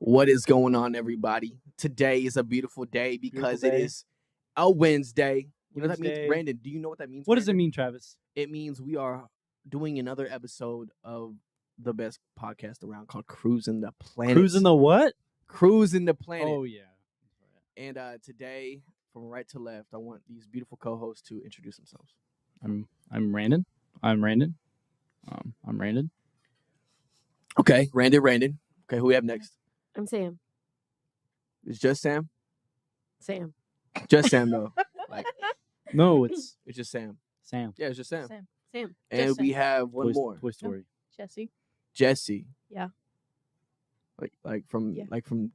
What is going on, everybody? Today is a beautiful day because Beautiful day. it is a Wednesday. You know what that means? Wednesday. Brandon, do you know what that means? What does it Brandon? mean, Travis? It means we are doing another episode of the best podcast around called Cruisin the Planet. Cruising the what? Cruisin the Planet. Oh, yeah. And today, from right to left, I want these beautiful co-hosts to introduce themselves. I'm Randon. I'm Randon. Okay, Randon. Okay, who we have next? I'm Sam. It's just Sam? Sam. Just Sam, though. No, it's It's just Sam. Sam. Yeah, it's just Sam. Sam. And Just we Sam. have one more. Toy Story. Jesse. Jesse. Yeah. Like from Yeah.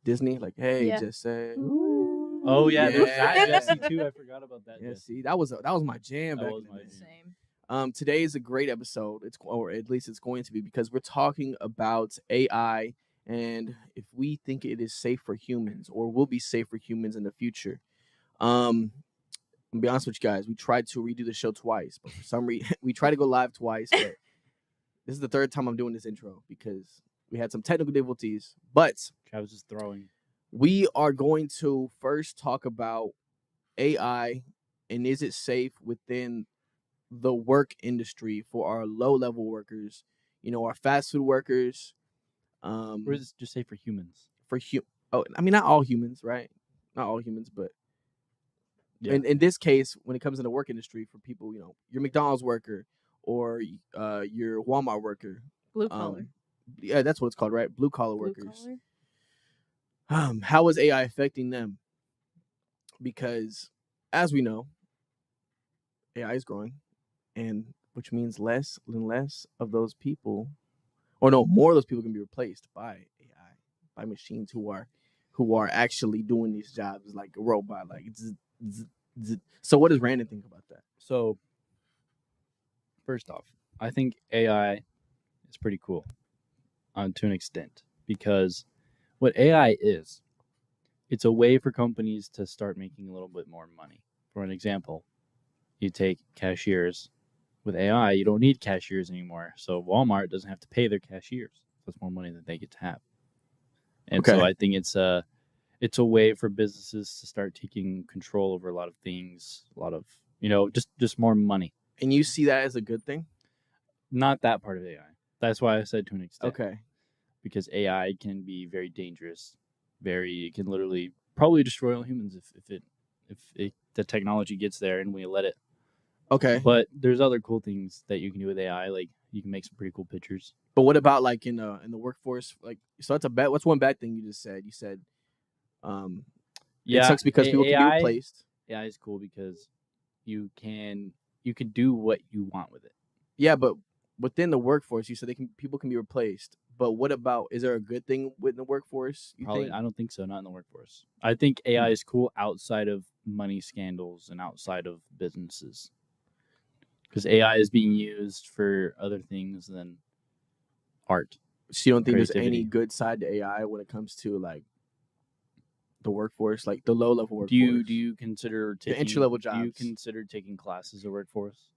Disney. Like, hey, Yeah. just say. Ooh. Oh, yeah. There's Yeah. that Jesse, too. I forgot about that. Yeah, Jesse. see, that was my jam That back was in my the day. jam. Same. Today is a great episode. Or at least it's going to be, because we're talking about AI and if we think it is safe for humans or will be safe for humans in the future. I'll be honest with you guys. We tried to redo the show twice, but for some reason we tried to go live twice. But this is the third time I'm doing this intro because we had some technical difficulties. But Travis is throwing. we are going to first talk about AI and is it safe within the work industry for our low-level workers, our fast food workers. Or is it just say for humans? Not all humans, right? Not all humans, but Yeah. in this case, when it comes in the work industry, for people, your McDonald's worker or your Walmart worker. Blue collar. Yeah, that's what it's called, right? Blue-collar Blue workers. collar. How is AI affecting them? Because, as we know, AI is growing, and which means less and less of those people, or no, more of those people can be replaced by AI, by machines who are actually doing these jobs like a robot, like So what does Randon think about that? So, first off, I think AI is pretty cool to an extent because what AI is, it's a way for companies to start making a little bit more money. For an example, you take cashiers. With AI, you don't need cashiers anymore. So Walmart doesn't have to pay their cashiers. That's more money that they get to have. And so Okay. I think it's a way for businesses to start taking control over a lot of things, a lot of, just more money. And you see that as a good thing? Not that part of AI. That's why I said to an extent. Okay. Because AI can be very dangerous. It can literally probably destroy all humans if the technology gets there and we let it. Okay. But there's other cool things that you can do with AI. Like you can make some pretty cool pictures. But what about like in the workforce? Like, so that's what's one bad thing you just said? You said it sucks because people can be replaced. AI is cool because you can do what you want with it. Yeah, but within the workforce, you said people can be replaced. But what about, is there a good thing within the workforce? Probably, I don't think so. Not in the workforce. I think AI is cool outside of money scandals and outside of businesses. Because AI is being used for other things than art. So you don't think there's Creativity. any good side to AI when it comes to like the workforce, like the low level workforce? Do you consider taking entry-level Do you jobs. consider taking classes of workforce?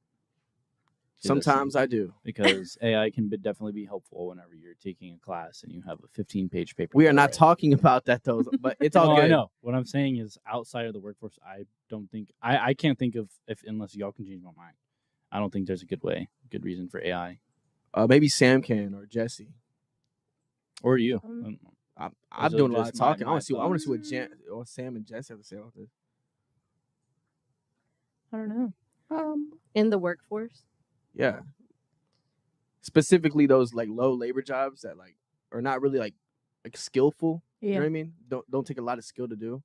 Sometimes I do. Because AI can definitely be helpful whenever you're taking a class and you have a 15-page paper. We are to not write. talking about that though, but it's all No, good. I know. What I'm saying is outside of the workforce, I don't think I can't think of unless y'all can change my mind. I don't think there's a good reason for AI. Maybe Sam can or Jesse. Or you. I'm Those are doing a lot of just my talking. I want to see what thoughts. what Sam and Jesse have to say about this. I don't know. In the workforce. Yeah. Specifically those like low labor jobs that like are not really like skillful. You know what I mean? Don't take a lot of skill to do.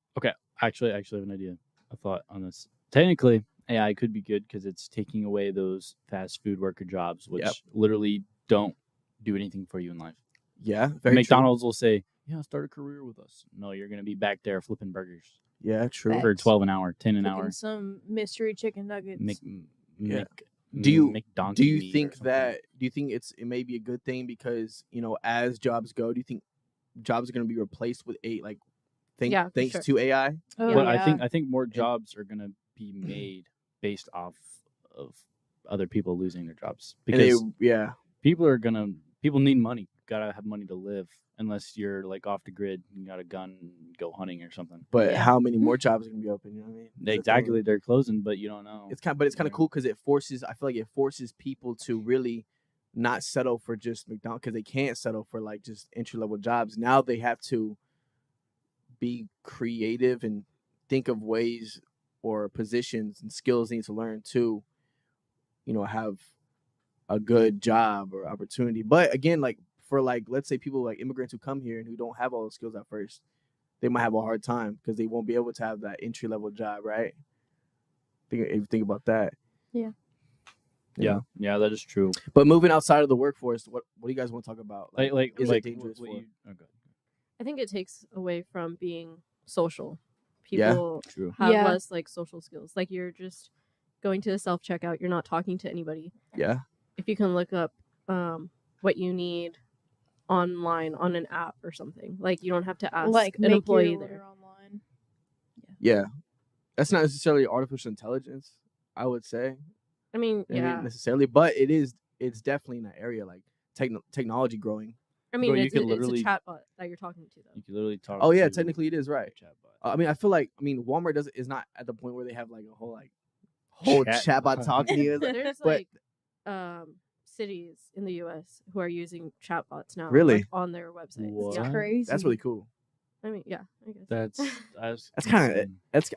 Actually, I have an idea. A thought on this. Technically, AI could be good because it's taking away those fast food worker jobs, which literally don't do anything for you in life. Yeah, very McDonald's will say, "Yeah, start a career with us." No, you're gonna be back there flipping burgers. true. Yeah, true. For $12 an hour, $10 an Cooking hour. some mystery chicken nuggets. Do you McDonkey think it may be a good thing because, as jobs go, do you think jobs are going to be replaced with thanks sure. to AI? Oh, But yeah. I think more jobs are gonna be made based off of other people losing their jobs because people need money. gotta have money to live, unless you're like off the grid, and you got a gun, and go hunting or something. But Yeah. how many more jobs are gonna be open? You know what I mean? That's the thing. Exactly, they're closing, but you don't know. It's kind of Yeah. cool because it forces. I feel like it forces people to really not settle for just McDonald's, because they can't settle for like just entry level jobs. Now they have to be creative and think of ways or positions and skills they need to learn to, have a good job or opportunity. But again, like for like let's say people like immigrants who come here and who don't have all those skills at first, they might have a hard time because they won't be able to have that entry level job, right? If you think about that. Yeah. Yeah, that is true. But moving outside of the workforce, what do you guys want to talk about? Is it dangerous what for? you, okay. I think it takes away from being social. Yeah, People True. have Yeah. less like social skills. Like you're just going to the self checkout. You're not talking to anybody. Yeah. If you can look up what you need online on an app or something, like you don't have to ask Like an make employee your there. order online. Yeah. That's not necessarily artificial intelligence, I would say. I mean, yeah. Necessarily, but it's definitely in that area, like technology growing. I mean, Bro, you it's could a literally- chatbot that you're talking to, though. You can literally talk. Oh yeah, to technically it is, right. a chatbot. I mean, I feel like Walmart is not at the point where they have like a whole chatbot talking to you. There's But- like cities in the U.S. who are using chatbots now, Really? like, on their websites. What? Yeah. Crazy. That's really cool. I mean, yeah, I guess. That's kind of insane. that's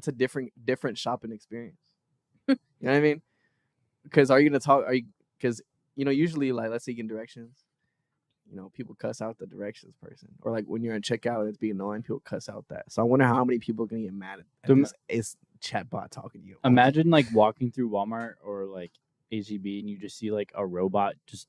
a different shopping experience. You know what I mean? Because because usually like let's say you get directions, people cuss out the directions person, or like when you're in checkout it's being annoying, people cuss out that. So I wonder how many people are gonna get mad at this is chatbot talking to you. Imagine like walking through Walmart or like HEB and you just see like a robot just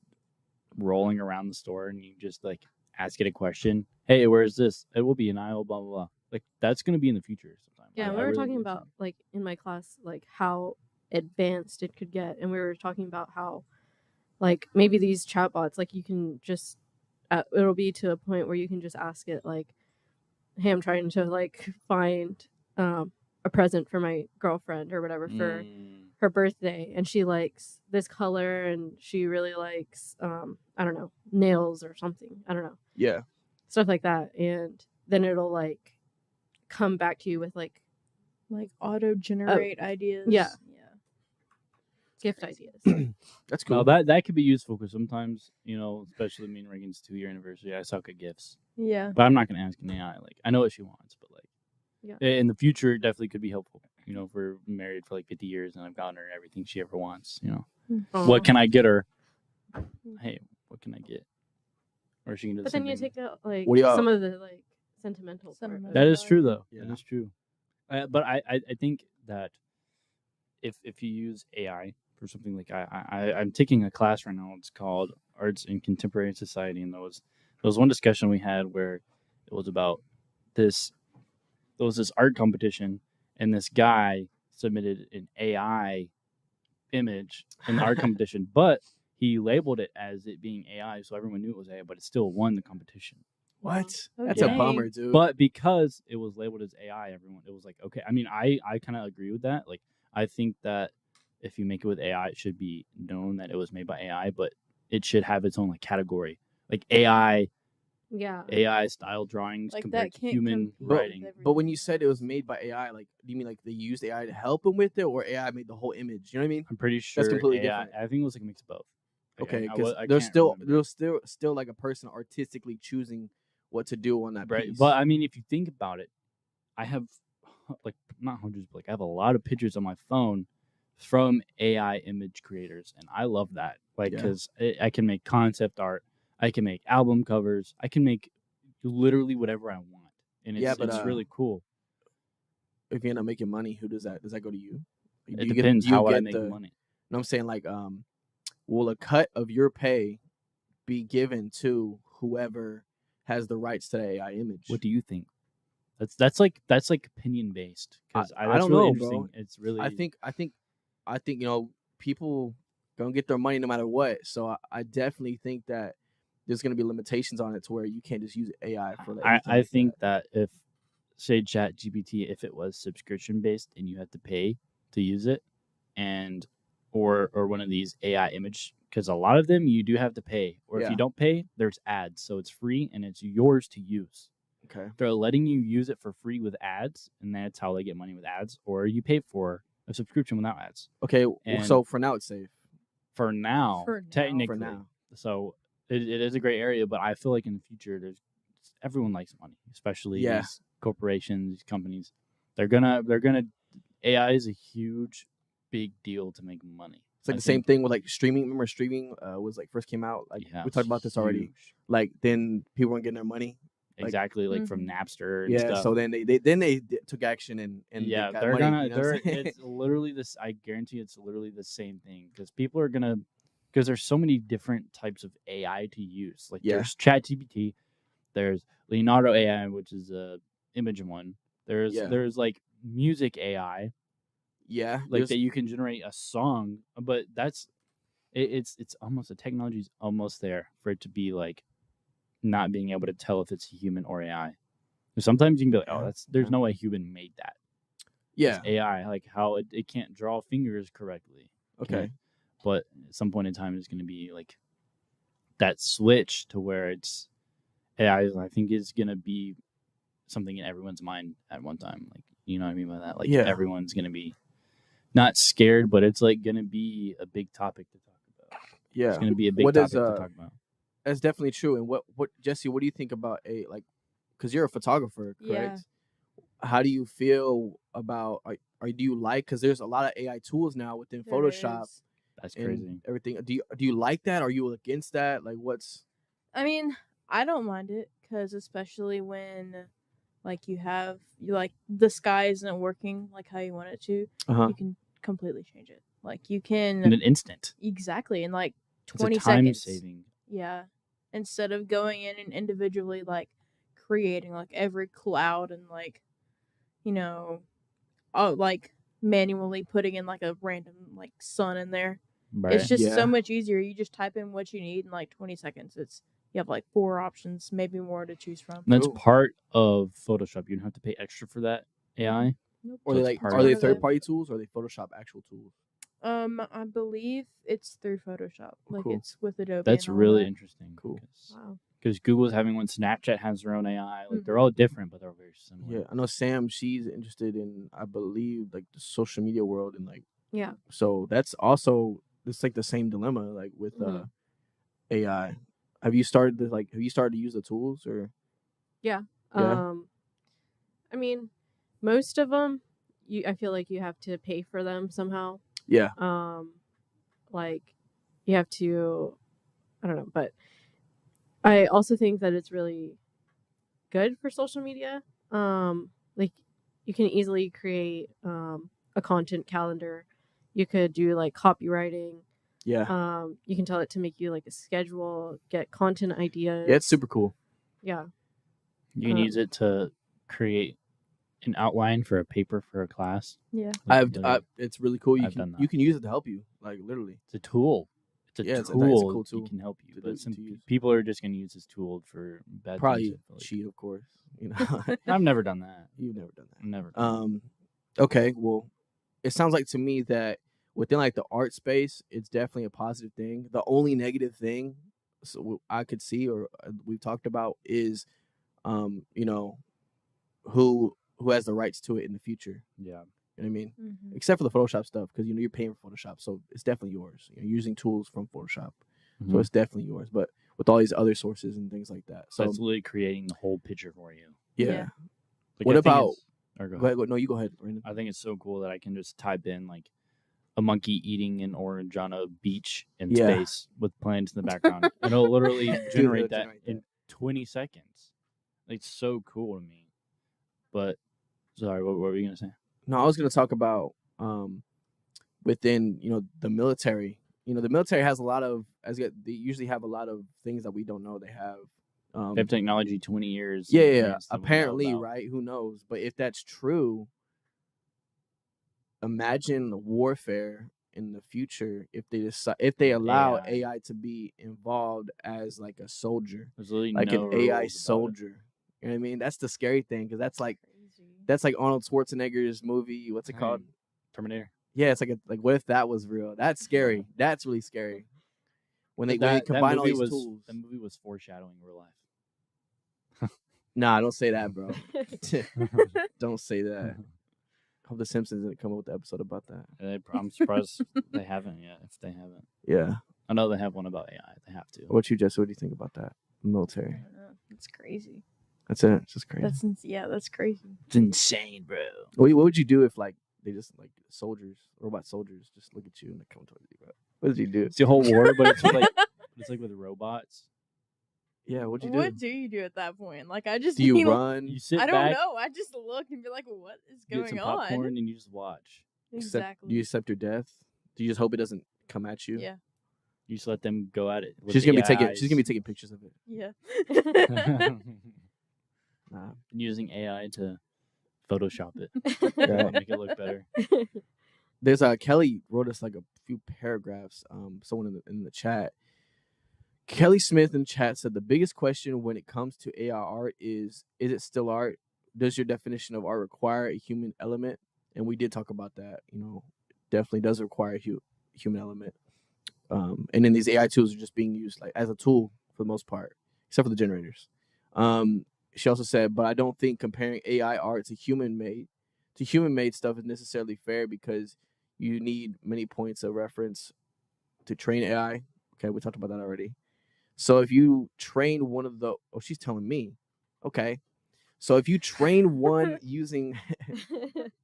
rolling around the store and you just like ask it a question. Hey, where is this? It will be an aisle, blah blah blah. Like that's gonna be in the future sometime. Yeah, I we were really talking believe about so. like in my class, like how advanced it could get, and we were talking about how like maybe these chatbots, like you can just it'll be to a point where you can just ask it like, hey, I'm trying to like find a present for my girlfriend or whatever for her birthday, and she likes this color and she really likes I don't know, nails or something, I don't know, Yeah. stuff like that, and then it'll like come back to you with like auto generate ideas. yeah. gift ideas. That's cool. No, that could be useful because sometimes, especially me and Reagan's 2-year anniversary, I suck at gifts. Yeah. But I'm not gonna ask an AI. Like I know what she wants, but like Yeah. in the future it definitely could be helpful. If we're married for like 50 years and I've gotten her everything she ever wants, what can I get her? Hey, what can I get? Or she can do the But same then you thing. take out like What do you- some of the like sentimental part. Sentimental. That is true though. Yeah. That is true. But I think that if you use AI for something like I'm taking a class right now. It's called Arts in Contemporary Society, and there was one discussion we had where it was about this. There was this art competition, and this guy submitted an AI image in the art competition, but he labeled it as it being AI, so everyone knew it was AI, but it still won the competition. What? Oh, That's dang. a bummer, dude. But because it was labeled as AI, everyone it was like, okay. I mean, I kind of agree with that. Like, I think that if you make it with AI, it should be known that it was made by AI, but it should have its own like category, like AI style drawings Like compared that to can't human compete writing. with But when you said it was made by AI, like, do you mean like they used AI to help him with it, or AI made the whole image? You know what I mean? I'm pretty sure completely AI. different. I think it was like a mix of both. Like, Okay, I because can't there's remember. still like a person artistically choosing what to do on that Right. piece. But I mean, if you think about it, I have like not hundreds, but like I have a lot of pictures on my phone from AI image creators, and I love that. Like, Yeah. because I can make concept art, I can make album covers, I can make literally whatever I want, and Yeah, it's but, it's really cool. if you end up making money, who does that? Does that go to you? Like, It depends how would I get make money. No, I'm saying like, will a cut of your pay be given to whoever has the rights to the AI image? What do you think? That's like opinion based. Because I that's don't really know, interesting. bro. It's really I think people gonna get their money no matter what. So I definitely think that there's gonna be limitations on it to where you can't just use AI for anything I like think that if say ChatGPT, if it was subscription based and you had to pay to use it, and or one of these AI image, because a lot of them you do have to pay, or if Yeah. you don't pay, there's ads, so it's free and it's yours to use. Okay. They're letting you use it for free with ads, and that's how they get money with ads, or you pay for a subscription without ads. Okay. And So for now, it's safe. for now, For now. technically, For now. so it is a great area, but I feel like in the future, everyone likes money, especially Yeah. these corporations, these companies. They're gonna AI is a huge, big deal to make money. It's like I the same think- thing with like streaming. Remember streaming was like first came out. Like Yeah, we talked about this already. huge. Like then people weren't getting their money. Like- Exactly, like from Mhm. Napster and Yeah. stuff. So then they took action and yeah, they got they're money, gonna. you know what I'm saying? It's literally this. I guarantee it's literally the same thing, because people are gonna, because there's so many different types of AI to use. Like Yeah. there's ChatGPT, there's Leonardo AI, which is a image one. Yeah. There's like music AI, Yeah. like there's- that you can generate a song, but that's it's almost, the technology's almost there for it to be like not being able to tell if it's human or AI. Sometimes you can be like, oh, Yeah, there's yeah. no way human made that. yeah. It's AI, like how it can't draw fingers correctly. Okay. But at some point in time, it's going to be like that switch to where it's AI. I think is going to be something in everyone's mind at one time. Like, you know what I mean by that? Like Yeah. everyone's going to be not scared, but it's like going to be a big topic to talk about. Yeah. It's going to be a big What topic is, to talk about. That's definitely true. And what Jesse, what do you think about because you're a photographer, Yeah. correct? How do you feel about do you like, because there's a lot of AI tools now within There Photoshop is. That's and crazy. everything. Do you like that? Are you against that? Like what's I mean, I don't mind it, because especially when like you like the sky isn't working like how you want it to, uh-huh. you can completely change it. Like you In can an instant. exactly in like It's a 20 time seconds. saving. Yeah. Instead of going in and individually like creating like every cloud and like, you know, like manually putting in like a random like sun in there. Right. It's just Yeah. so much easier. You just type in what you need in like 20 seconds. You have like 4 options, maybe more to choose from. And that's Cool. part of Photoshop. You don't have to pay extra for that AI. Nope. Or So they it's part are of they it. third party tools or are they Photoshop actual tools? I believe it's through Photoshop. Like Cool. it's with Adobe. That's and all really that. interesting. Cool. Wow. Because Google's having one, Snapchat has their own AI. Like they're Mhm. all different, but they're very similar. Yeah, I know Sam. She's interested in, I believe, like the social media world and like. Yeah. So that's also it's like the same dilemma like with Mhm. AI. Have you started to use the tools or? Yeah. Yeah. I mean, most of them, I feel like you have to pay for them somehow. Yeah. Like you have to, I don't know, but I also think that it's really good for social media. Like you can easily create a content calendar. You could do like copywriting. Yeah. You can tell it to make you like a schedule, get content ideas. Yeah, it's super cool. Yeah. You can use it to create an outline for a paper for a class. Yeah. Like, literally, It's really cool. I've done that. You can use it to help you, like literally. it's a tool. It's a Yeah, it's a tool. cool tool It can help you, to but some use. people are just going to use this tool for bad Probably things. I feel like. cheat, of course. You know, I've never done that. you've never done that. Never. Okay, well, it sounds like to me that within like the art space, it's definitely a positive thing. The only negative thing, so I could see or we've talked about is, you know, who has the rights to it in the future. Yeah. You know what I mean? Mm-hmm. Except for the Photoshop stuff, because you're paying for Photoshop, so it's definitely yours. You're using tools from Photoshop, so Mhm. it's definitely yours. But with all these other sources and things like that, So so it's literally creating the whole picture for you. yeah. Yeah. Like, What I think about- it's- or go Go ahead. No, you go ahead, Brandon. I think it's so cool that I can just type in like a monkey eating an orange on a beach in Yeah. space with planes in the background. And it'll literally generate that generate in 20 seconds. It's so cool to me. But sorry, what were you gonna say? No, I was going to talk about within the military. The military has a lot of they usually have a lot of things that we don't know. They have They have technology 20 years. yeah, in yeah, advance that we know apparently, about. right? Who knows? But if that's true, imagine warfare in the future if they With allow AI. AI to be involved as like a soldier, There's literally like no an AI rules about it. soldier. You know what I mean? That's the scary thing because that's like Crazy. Arnold Schwarzenegger's movie. What's it called? Terminator. Yeah, it's like what if that was real? That's scary. That's really scary. When they combine all these tools. That movie was foreshadowing real life. Nah, don't say that, bro. Don't say that. Hope the Simpsons didn't come up with the episode about that. I'm surprised they haven't yet. If they haven't, Yeah. I know they have one about AI. They have to. What about you, Jesse? What do you think about that? I Military. don't know. It's crazy. That's it. It's just crazy. That's crazy. It's insane, bro. What would you do if like they just like robot soldiers just look at you and they come towards you, bro? What did you do? It's the whole war, but it's like with robots. Yeah, what'd you do? What do you do at that point? Like, I just Do you need- run? You sit I don't back, know. I just look and be like, what is get some going on? popcorn, and you just watch. Exactly. Do you accept your death? Do you just hope it doesn't come at you? Yeah. You just let them go at it. with She's gonna be the taking. She's gonna be taking pictures of it. Yeah. AIs. Nah. Using AI to Photoshop it, Yeah. make it look better. There's Kelly wrote us like a few paragraphs. Someone in the chat. Kelly Smith in chat said the biggest question when it comes to AI art is it still art? Does your definition of art require a human element? And we did talk about that. Definitely does require a human element. And then these AI tools are just being used like as a tool for the most part, except for the generators. She also said, but I don't think comparing AI art to human made stuff is necessarily fair because you need many points of reference to train AI. Okay, we talked about that already. So if you train one of the, she's telling me, okay. So if you train one using,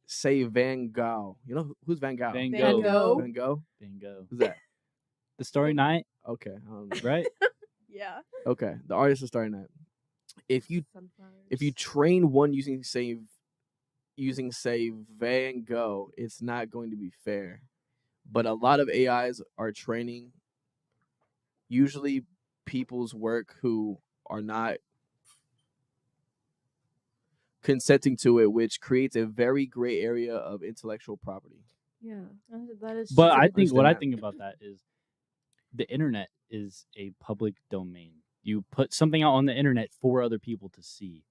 say, Van Gogh, you know who's Van Gogh? Van Van Gogh. Gogh. Van Gogh. Bingo. Who's that? The Starry Night, Okay, I don't know. right? Yeah. Okay, the artist is starting that. If you train one using say Van Gogh, it's not going to be fair. But a lot of AIs are training usually people's work who are not consenting to it, which creates a very gray area of intellectual property. Yeah. That is But true. I think what I Understand that. think about that is the internet is a public domain. You put something out on the internet for other people to see.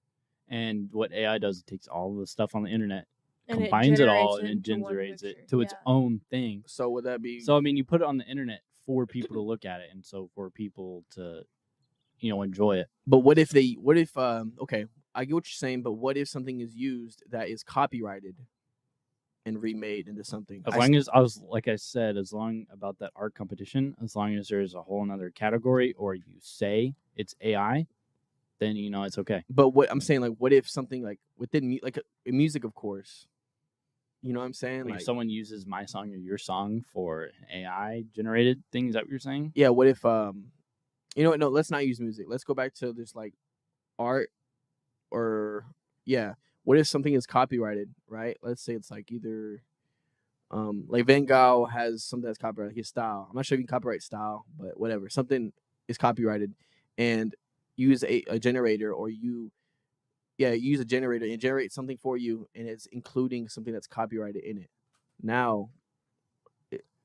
And what AI does, it takes all the stuff on the internet, And combines it all, and it into one generates it picture. to its Yeah. own thing. So would that be? So I mean, you put it on the internet for people to look at it, and so for people to, enjoy it. But what if okay, I get what you're saying, but what if something is used that is copyrighted and remade into something? As long as as long about that art competition, as long as there's a whole another category, or you say it's AI, then it's okay. But what I'm saying, like, what if something like within music, of course, you know what I'm saying? Like Like, if someone uses my song or your song for an AI generated thing, is that what you're saying? yeah, what if you know what? No, let's not use music. Let's go back to this like art or yeah. What if something is copyrighted, right? Let's say it's like either like Van Gogh has something that's copyrighted, his style. I'm not sure if you can copyright style, but whatever. Something is copyrighted and use a generator or you use a generator and generate something for you and it's including something that's copyrighted in it. Now,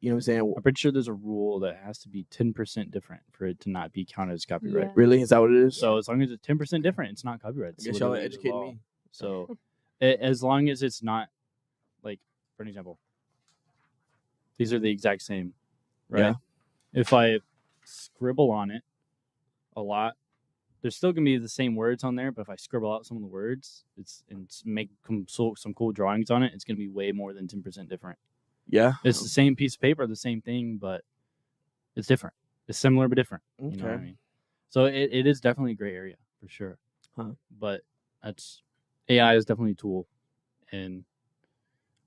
you know what I'm saying? I'm pretty sure there's a rule that has to be 10% different for it to not be counted as copyright. Yeah. Really? Is that what it is? So as long as it's 10% different, it's not copyright. I It's guess y'all literally the educate law. me. So as long as it's not, like, for an example, these are the exact same, right? Yeah. If I scribble on it a lot, there's still gonna be the same words on there, but if I scribble out some of the words, make some cool drawings on it, it's gonna be way more than 10% different. Yeah. It's the same piece of paper, the same thing, but it's different. It's similar but different. You know what I Okay. mean? So it is definitely a gray area for sure. Huh. But AI is definitely a tool, and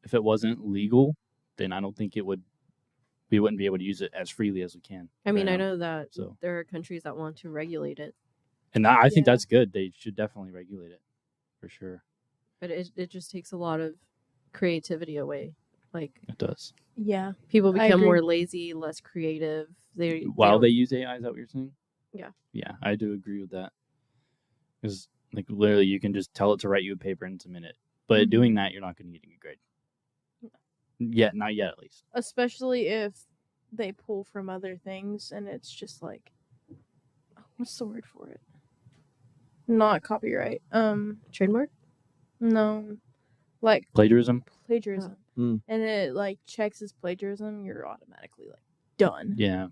if it wasn't legal, then I don't think we wouldn't be able to use it as freely as we can. I mean, right I now. know that So- there are countries that want to regulate it, And I think Yeah. that's good. They should definitely regulate it for sure. but it just takes a lot of creativity away. Like It does. Yeah. people I become agree. more lazy, less creative. While don't- they use AI, is that what you're saying? Yeah. Yeah, I do agree with that. Because like literally, you can just tell it to write you a paper in a minute. But Mhm. doing that, you're not going to get a good grade. Yeah, not yet at least. Especially if they pull from other things and it's just like, what's the word for it? Not copyright. trademark. No. like Plagiarism. plagiarism, Mm. and it like checks as plagiarism, you're automatically like done. Yeah.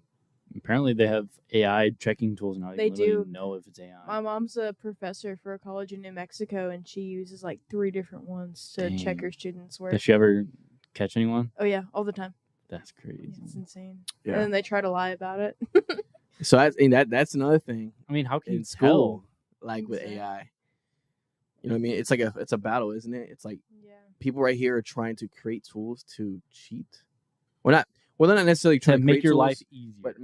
Apparently they have AI checking tools now. You They can literally do. know if it's AI. My mom's a professor for a college in New Mexico, and she uses like 3 different ones to check Dang. her students' work. Does she ever catch anyone? Oh yeah, all the time. That's crazy. It's insane. Yeah. And then they try to lie about it. So that's another thing I mean, how can you in school, tell? like with Exactly. AI. You know what I mean? It's a battle, isn't it? It's like Yeah. people right here are trying to create tools to cheat. Well, they're not necessarily To trying to make create your tools, life easier. but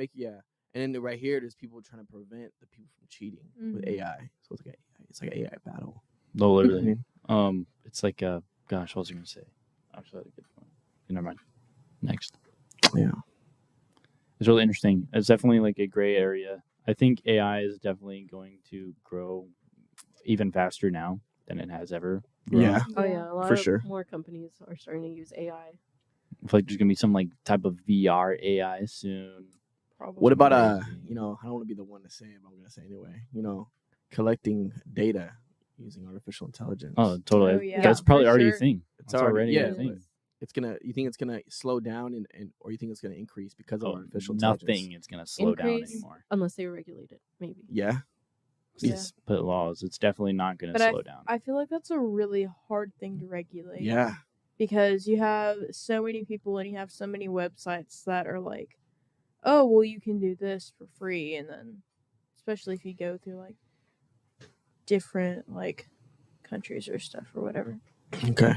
and then right here, there's people trying to prevent the people from cheating with Mhm. AI. So it's like an AI battle. No, You know what I literally. mean? It's like gosh, what was I gonna say? Actually, I had a good one. Never mind. Next. Yeah. It's really interesting. It's definitely like a gray area. I think AI is definitely going to grow even faster now than it has ever grown. Yeah. Oh yeah, a lot For of sure. more companies are starting to use AI. I feel like there's gonna be some like type of VR AI soon. Probably. What about Crazy. you know, I don't want to be the one to say it, but I'm gonna say it anyway. You know, collecting data using artificial intelligence. Oh, totally. Oh, yeah, That's for probably already a sure. thing. It's That's already a but thing. you think it's gonna slow down and or you think it's gonna increase because of Oh, artificial intelligence? nothing is gonna slow down Increase anymore. unless they regulate it, maybe. Yeah. Yeah. Just put laws. It's definitely not gonna But slow down. I feel like that's a really hard thing to regulate. Yeah. Because you have so many people and you have so many websites that are like, oh, well, you can do this for free. And then, especially if you go through like different like countries or stuff or whatever. Okay.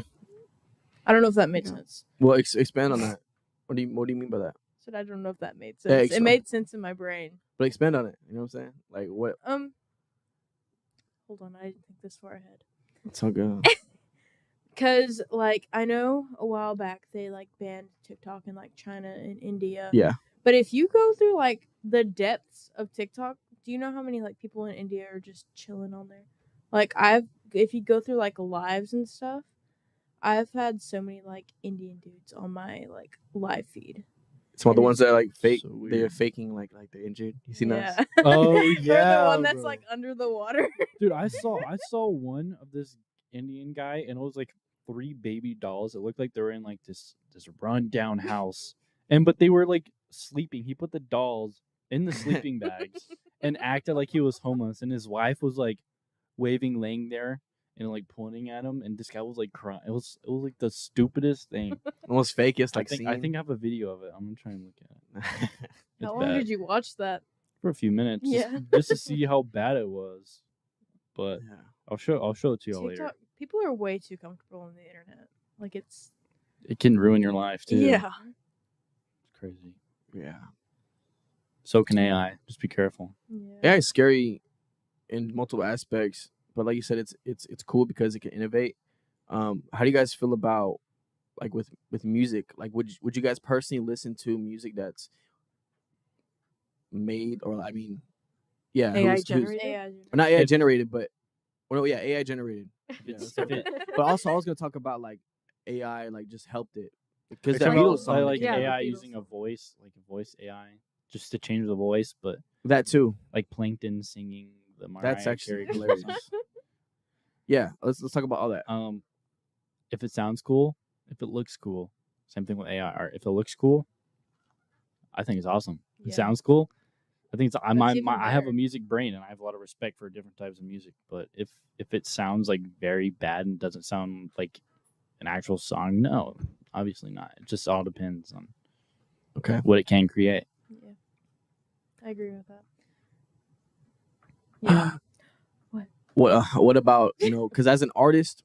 I don't know if that made Yeah. sense. Well, expand on that. What do you mean by that? So I don't know if that made Yeah, sense. It made sense in my brain. But expand on it. You know what I'm saying? Like what? Hold on, I didn't think this far ahead. It's all good. Because, like, I know a while back they, like, banned TikTok in, like, China and India. Yeah. But if you go through, like, the depths of TikTok, do you know how many, like, people in India are just chilling on there? Like, if you go through, like, lives and stuff, I've had so many, like, Indian dudes on my, like, live feed. Some of the And ones that are like fake, so they're weird. faking like they're injured. You seen Yeah. those? Oh Or yeah, the one that's, bro. like, under the water. Dude, I saw one of this Indian guy, and it was like 3 baby dolls. It looked like they were in like this rundown house, but they were like sleeping. He put the dolls in the sleeping bags and acted like he was homeless, and his wife was like waving, laying there, and like pointing at him, and this guy was like crying. It was like the stupidest thing. Almost fakest, like I think I have a video of it. I'm gonna try and look at it. It's How long bad. did you watch that? For a few minutes, Yeah. just to see how bad it was. But Yeah. I'll show it to you all later. TikTok, people are way too comfortable on the internet. Like, it's... It can ruin your life too. Yeah. It's crazy. Yeah. So can AI. Just be careful. Yeah. AI is scary in multiple aspects, but like you said, it's cool because it can innovate. How do you guys feel about like with music? Like, would you guys personally listen to music that's made or I mean, yeah, AI generated? AI. or not AI If- generated, but yeah, AI generated. Yeah, It's- that's if it. it- But also, I was gonna talk about like AI like just helped it because You're that talking Beatles about, song, like Yeah, the AI Beatles using a song. voice, like a voice AI, just to change the voice, but that too. like Plankton singing the Mariah That's actually Carey hilarious. song. Yeah, let's talk about all that. If it sounds cool, if it looks cool, same thing with AI art. If it looks cool, I think it's awesome. If it Yeah. sounds cool, I think it's even I have a better. music brain and I have a lot of respect for different types of music. But if it sounds like very bad and doesn't sound like an actual song, no, obviously not. It just all depends on Okay. what it can create. Yeah. I agree with that. Yeah. What about because as an artist,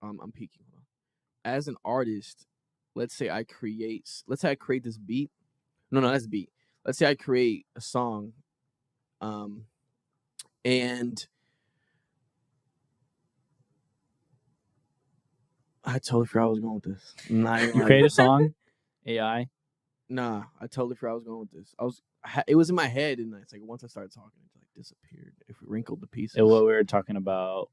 I'm peeking. As an artist, let's say I create this beat. No, that's a beat. Let's say I create a song, and I totally forgot I was going with this. Not even You like- create a song, AI. Nah, I totally forgot I was going with this. It was in my head, and it's like once I started talking, it like disappeared. If we wrinkled the pieces, What we were talking about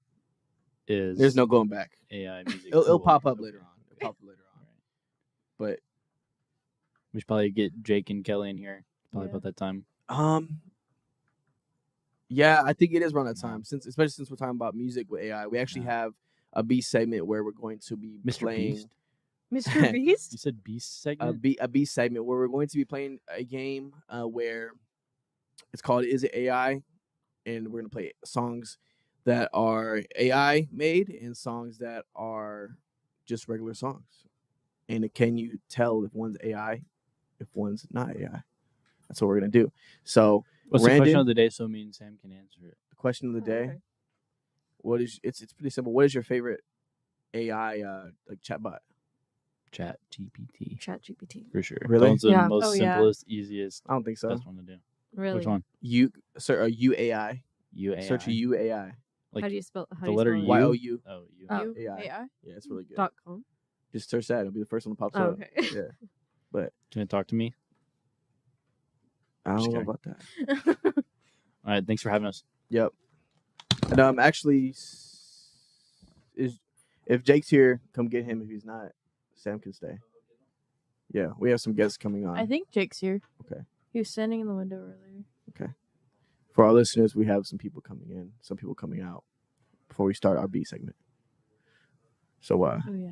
is there's no going back. AI music. It'll tool. pop up Okay. later on. It'll pop up later on. But We should probably get Jake and Kelly in here. Probably Yeah. about that time. yeah, I think it is around that time. Especially since we're talking about music with AI, we actually Yeah. have a B segment where we're going to be Mr. playing Beast. Mr. Beast. You said Beast a segment. B segment where we're going to be playing a game where it's called Is It AI? And we're gonna play songs that are AI made and songs that are just regular songs. And can you tell if one's AI, if one's not AI? That's what we're gonna do. So What's the question Brandon, of the day? So me and Sam can answer it. the question of the Oh, day. okay. What is it's pretty simple. What is your favorite AI like chatbot? Chat GPT ChatGPT. for sure. Really? That one's the Yeah. most Oh, yeah. simplest, easiest, I don't think so. best one to do. Really? Which one? You sir UAI. UAI. Search UAI. Like how do you spell? How the do you letter spell it? U. YOU. Oh, U. Oh. You AI. AI. Yeah, it's really good. .com. Just search that. It'll be the first one that pops Oh, up. okay. Yeah. But Can it talk to me? I Just don't know kidding. about that. All right. Thanks for having us. Yep. And actually, is if Jake's here, come get him. If he's not, Sam can stay. Yeah, we have some guests coming on. I think Jake's here. Okay. He was standing in the window earlier. For our listeners, we have some people coming in, some people coming out before we start our B segment. So, Oh yeah.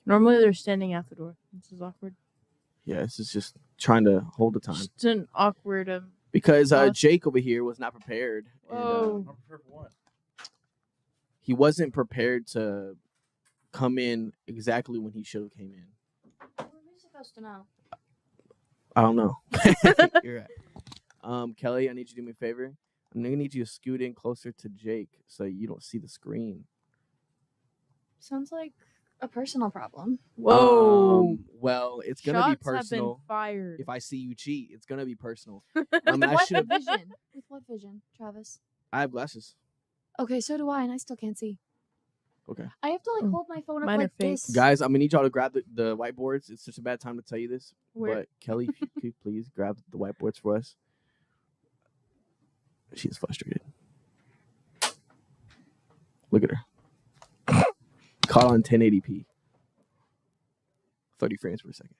Normally they're standing at the door. This is awkward. yeah, this is just trying to hold the time Just an awkward. because Pause. Jake over here was not prepared. Whoa. And, he wasn't prepared to come in exactly when he should have came in. What are we supposed to know? I don't know. You're right. Kelly, I need you to do me a favor. I'm gonna need you to scoot in closer to Jake so you don't see the screen. Sounds like a personal problem. Whoa. Well, it's gonna be Shots have been personal. fired. If I see you cheat, it's gonna be personal. With I what should have. vision? With what vision, Travis? I have glasses. Okay, so do I, and I still can't see. Okay. I have to Oh, hold my phone up mine are like fake. this. Guys, I'm gonna need y'all to grab the whiteboards. It's just a bad time to tell you this, Where? but Kelly, if you could please grab the whiteboards for us. She's frustrated. Look at her. Caught on 1080p. 30 frames per second.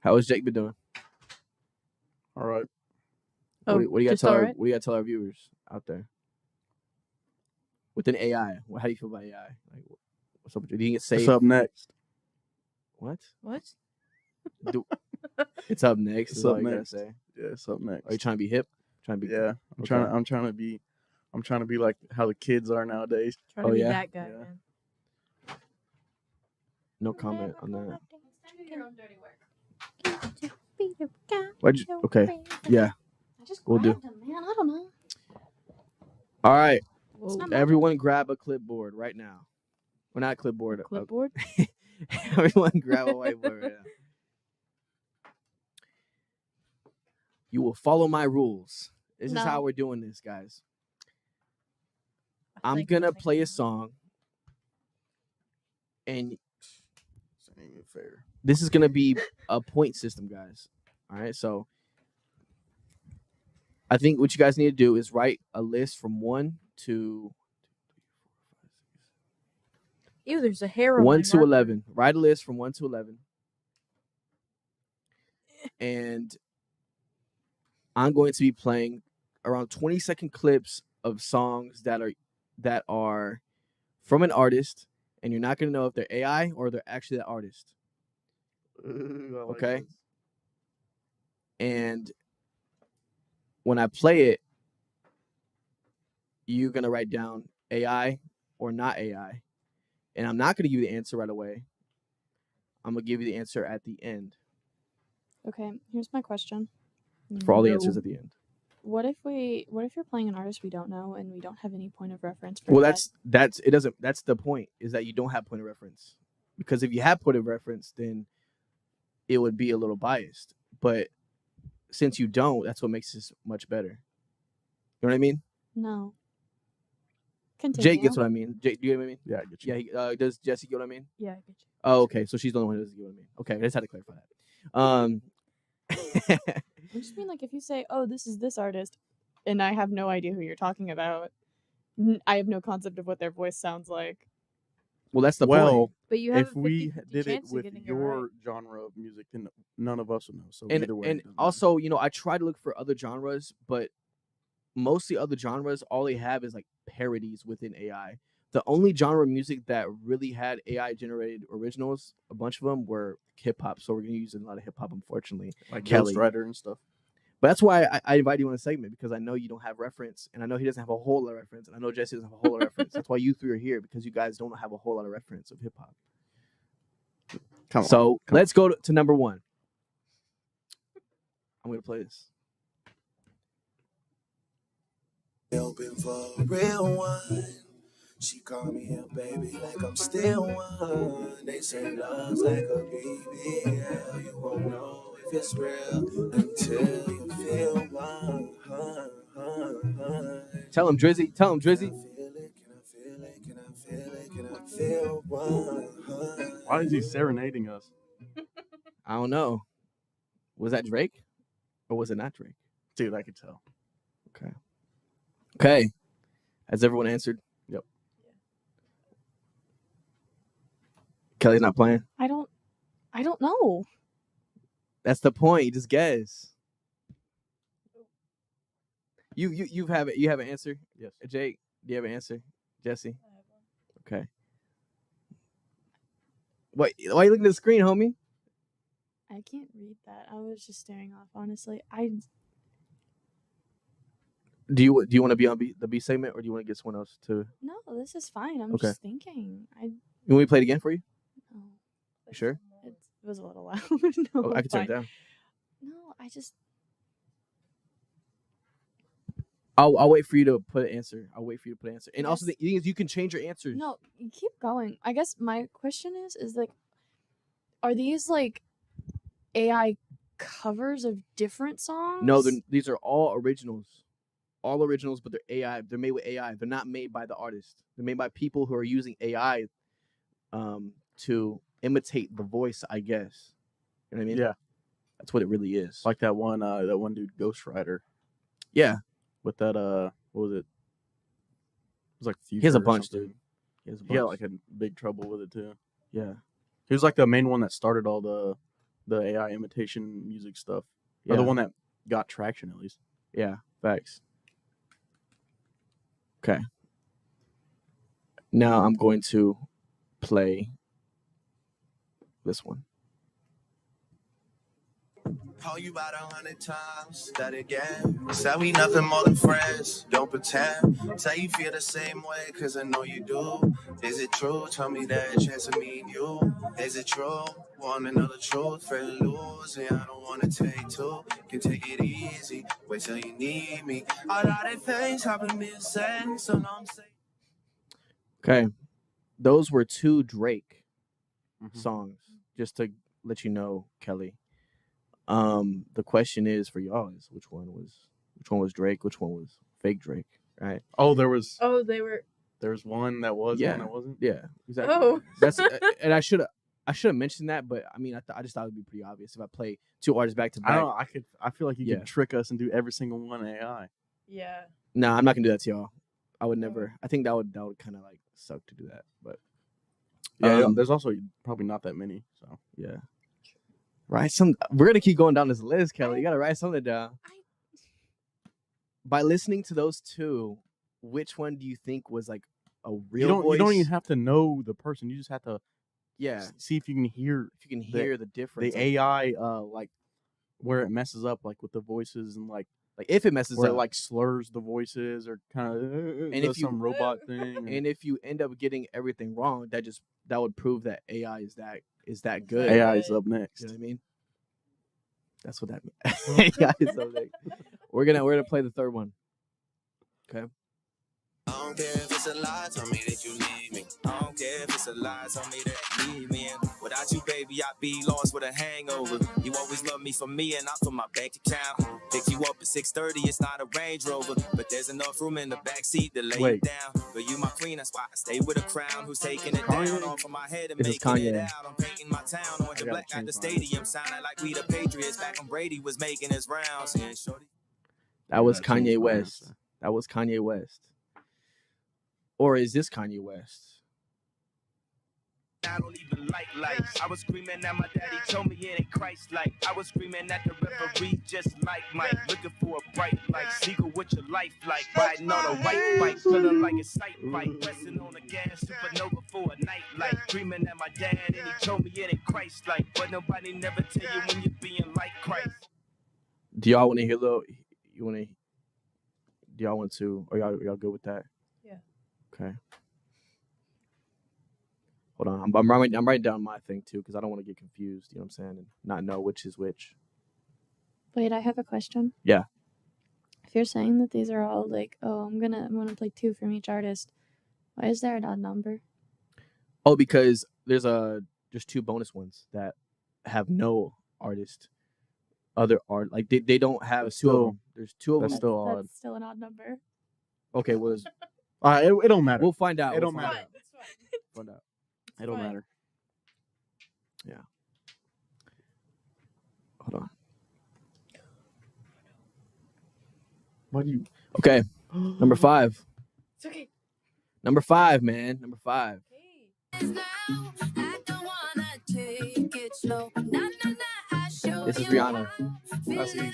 How has Jake been doing? All right. Oh, what do you got to just tell all our, right? what do you got to tell our viewers out there? Within AI, how do you feel about AI? Like, what's up with you? Do you think it's safe? What's up next? What? What? It's up next. It's Is all up you gotta next. say. Yeah, it's up next. Are you trying to be hip? Trying to be Yeah, Okay. I'm trying to be like how the kids are nowadays. Trying to Oh, be yeah? that guy, Yeah. man. No comment on that. Do your own dirty work. Why'd you? Okay. Yeah. I just We'll do. grabbed them, man. I don't know. All right. Whoa. not Everyone, grab a clipboard right now. Well, not clipboard. Clipboard? Everyone, grab a whiteboard right now. You will follow my rules. This is No. how we're doing this, guys. I I'm think gonna I'll play a take song, and This ain't even fair. this is gonna be a point system, guys. All right, so I think what you guys need to do is write a list from 1 to Ew, there's a hair on 1 my to marker. 11. Write a list from 1 to 11, and I'm going to be playing around 20-second clips of songs that are from an artist, and you're not gonna know if they're AI or they're actually the artist. Okay. And when I play it, you're gonna write down AI or not AI, and I'm not gonna give you the answer right away. I'm gonna give you the answer at the end Okay, here's my question. for all the No. answers at the end. What if you're playing an artist we don't know and we don't have any point of reference for Well, that? that's the point, is that you don't have point of reference, because if you have point of reference, then it would be a little biased. But since you don't, that's what makes this much better. You know what I mean? No. Continue. Jake gets what I mean. Jake, do you get what I mean? Yeah, I get you. Yeah. Does Jesse get what I mean? Yeah, I get you. Oh, okay. So she's the only one who doesn't get what I mean. Okay, I just had to clarify that. I just mean like if you say, "Oh, this is this artist," and I have no idea who you're talking about, I have no concept of what their voice sounds like. Well, that's the Well, point. But you have if a we 50-50 did it chance of with getting it your right. genre of music, then none of us would know. So And either way, it and doesn't matter. also, I try to look for other genres, but most of the other genres, all they have is like parodies within AI. The only genre of music that really had AI generated originals, a bunch of them were hip hop. So we're gonna use a lot of hip hop, unfortunately. Like Kelly. Ghostwriter and stuff. But that's why I invite you on a segment, because I know you don't have reference, and I know he doesn't have a whole lot of reference, and I know Jesse doesn't have a whole lot of reference. That's why you three are here, because you guys don't have a whole lot of reference of hip hop. Come on. So let's go to number one. I'm gonna play this. Hoping for a real one. She called me a baby like I'm still one. They say love's like a BBL. You won't know if it's real until you feel one. Tell him, Drizzy. Tell him, Drizzy. Can I feel one? Why is he serenading us? I don't know. Was that Drake, or was it not Drake? Dude, I could tell. Okay. Has everyone answered? Yep. Kelly's not playing. I don't know. That's the point. You just guess. You have it. You have an answer? Yes. Jake, do you have an answer? Jesse? Okay. Why are you looking at the screen, homie? I can't read that. I was just staring off. Honestly, Do you want to be on the B segment, or do you want to get someone else to? no. This is fine. I'm Okay. just thinking. You want me to play it again for you? No, You sure? it was a little loud. No, Oh, I can turn fine. it down. No, I just. I'll wait for you to put an answer. I'll wait for you to put an answer. And also, Yes. the thing is, you can change your answers. No, you keep going. I guess my question is like, are these like AI covers of different songs? No, these are all originals. All originals, but they're AI. They're made with AI. They're not made by the artist. They're made by people who are using AI to imitate the voice, I guess. You know what I mean? Yeah. That's what it really is. Like that one dude, Ghostwriter. Yeah. With that what was it? It was like Future. He has a or bunch, something. dude. He has a He got bunch. like a big trouble with it too. Yeah. He was like the main one that started all the AI imitation music stuff. Yeah. Or the one that got traction at least. Yeah. Facts. Okay. Now I'm going to play this one. Call you about 100 times, that again. Said we nothing more than friends, don't pretend. Say you feel the same way, cause I know you do. Is it true? Tell me that chance of me and you. Is it true? Want another truth, fair to lose. And I don't wanna take two, can take it easy. Wait till you need me. A lot of things happen missing, so now I'm saying. Okay. Those were two Drake Mhm. songs, just to let you know, Kelly. The question is for y'all is which one was Drake, which one was fake Drake, right? Oh, there was They were. one that was, Yeah. one that wasn't. Yeah, exactly. Oh. That's and I should have mentioned that, but I mean, I just thought it'd be pretty obvious if I play two artists back to I don't back. know. I feel like you Yeah. could trick us and do every single one AI. Yeah. Nah, I'm not gonna do that to y'all. I would never. I think that would kind of like suck to do that, but Yeah, Um, there's also probably not that many. So yeah. Write some. We're gonna keep going down this list, Kelly. You gotta write something down. By listening to those two, which one do you think was like a real voice? you don't even have to know the person. You just have to see if you can hear if you can hear the difference. the AI like where it messes up like with the voices and like if it messes where up, it like slurs the voices or kind of And does if you- some robot thing. and if you end up getting everything wrong, that would prove that AI is that good. AI is up next. You know what I mean? That's what that means. AI is up next. We're gonna play the third one. Okay. I don't care if it's a lie, tell me that you need me. I don't care if it's a lie, tell me that you need me. And without you, baby, I'd be lost with a hangover. You always love me for me and not for my bank account. Pick you up at 6:30, it's not a Range Rover, but there's enough room in the backseat to lay you Wait. down. But you my queen, that's why I stay with a crown. Who's taking it down off of my head and This is making it Kanye. out. I'm painting my town, orange and gotta black at change the mine. stadium, sounding like we the Patriots back when Brady was making his rounds. And shorty. That was I gotta change Kanye my West. answer. That was Kanye West. Or is this Kanye West? I don't even like lights. I was screaming at my daddy, told me it ain't Christ-like. I was screaming at the referee, just like Mike, looking for a bright light. Seagull with your life like riding on a white bike, feeling like a sight bike, pressing on the gas, supernova for a night light. Dreaming at my dad, and he told me it ain't Christ-like, but nobody never tell you when you're being like Christ. Do y'all want to hear though? Do y'all want to? Or y'all good with that? Yeah. Okay. Hold on. I'm writing down my thing too because I don't want to get confused. You know what I'm saying? And not know which is which. Wait, I have a question. Yeah. If you're saying that these are all like, oh, I'm gonna play 2 from each artist, why is there an odd number? Oh, because there's 2 bonus ones that have no artist, other art. Like they don't have That's 2 of still- them. There's 2 of them. That's still odd. That's still an odd number. Okay, It don't matter. we'll find out. It We'll don't find matter. out. It's fine. Find out. It don't fine. matter. Hold on. Why do you? Okay, number 5. It's okay. Number 5, man. Number 5. This is Rihanna. That's easy.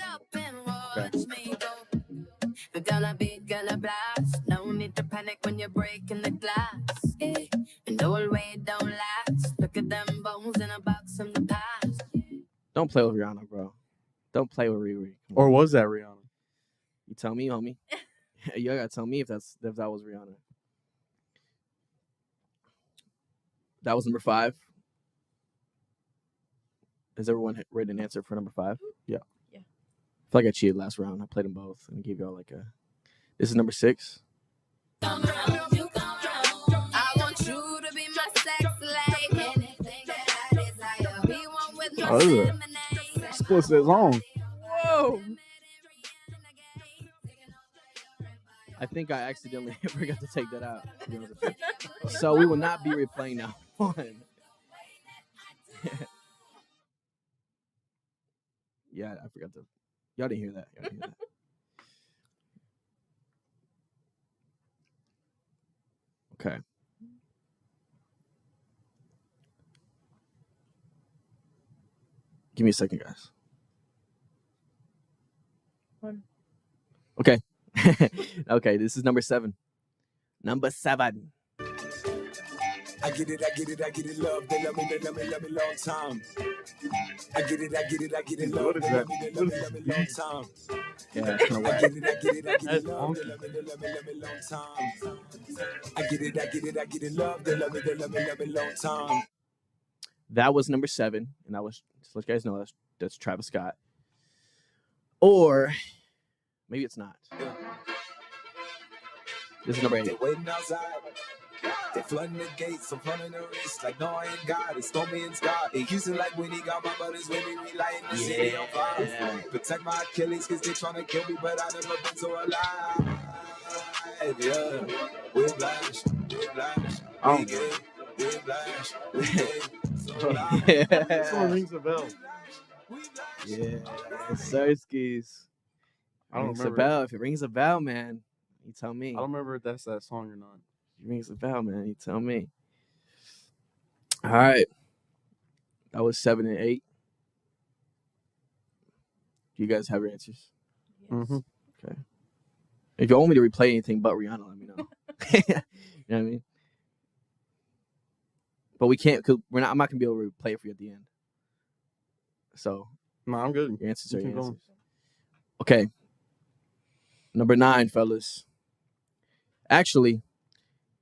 We're gonna blast. No need to panic when you're breaking the glass. And the whole way don't last. Look at them bones in a box from the past. Don't play with Rihanna, bro. Don't play with Riri. Come Or on. was that Rihanna? You tell me, homie. You gotta tell me if that was Rihanna. That was number 5. Has everyone written an answer for number 5? Yeah. Yeah. I feel like I cheated last round. I played them both and gave y'all like a. This is number 6. I want you to be my sex slave. Anything that I desire. Be one with my Oh, this is a lemonade. explicit song. Whoa. I think I accidentally forgot to take that out. to be honest with you. So we will not be replaying that one. Yeah, I forgot to. Y'all didn't hear that. Okay. Give me a second, guys. One. Okay. Okay, this is number 7. Number 7. I get it, love. They love me long time. I get it, love. What is They that? love me long time. Yeah, that's kind of I whack. get it, That's love. funky. They love me long time. I get it, love. They love me long time. That was number 7, and that was, just to let you guys know, that's Travis Scott. Or maybe it's not. This is number 8. They waiting outside. They flooding the gates, I'm flooding the wrist. Like, no, I ain't got it. Stormy and Scott. It used to like when he got my brothers with me. We lighting the city on fire. Protect my Achilles, cause they trying to kill me, but I never been so alive. Yeah, whiplash. Oh. We get whiplash. We get so alive. This one Yeah. rings a bell. Yeah. Sirskis. I don't Rings a remember. bell. If it rings a bell, man, you tell me. I don't remember if that's that song or not. If it rings a bell, man, you tell me. All right. That was 7 and 8. Do you guys have your answers? Mm-hmm. If you want me to replay anything but Rihanna, let me know. You know what I mean? But we can't, because I'm not gonna be able to replay it for you at the end. So No, I'm good. your answers are Keep your going. answers. Okay. Number 9, fellas. Actually,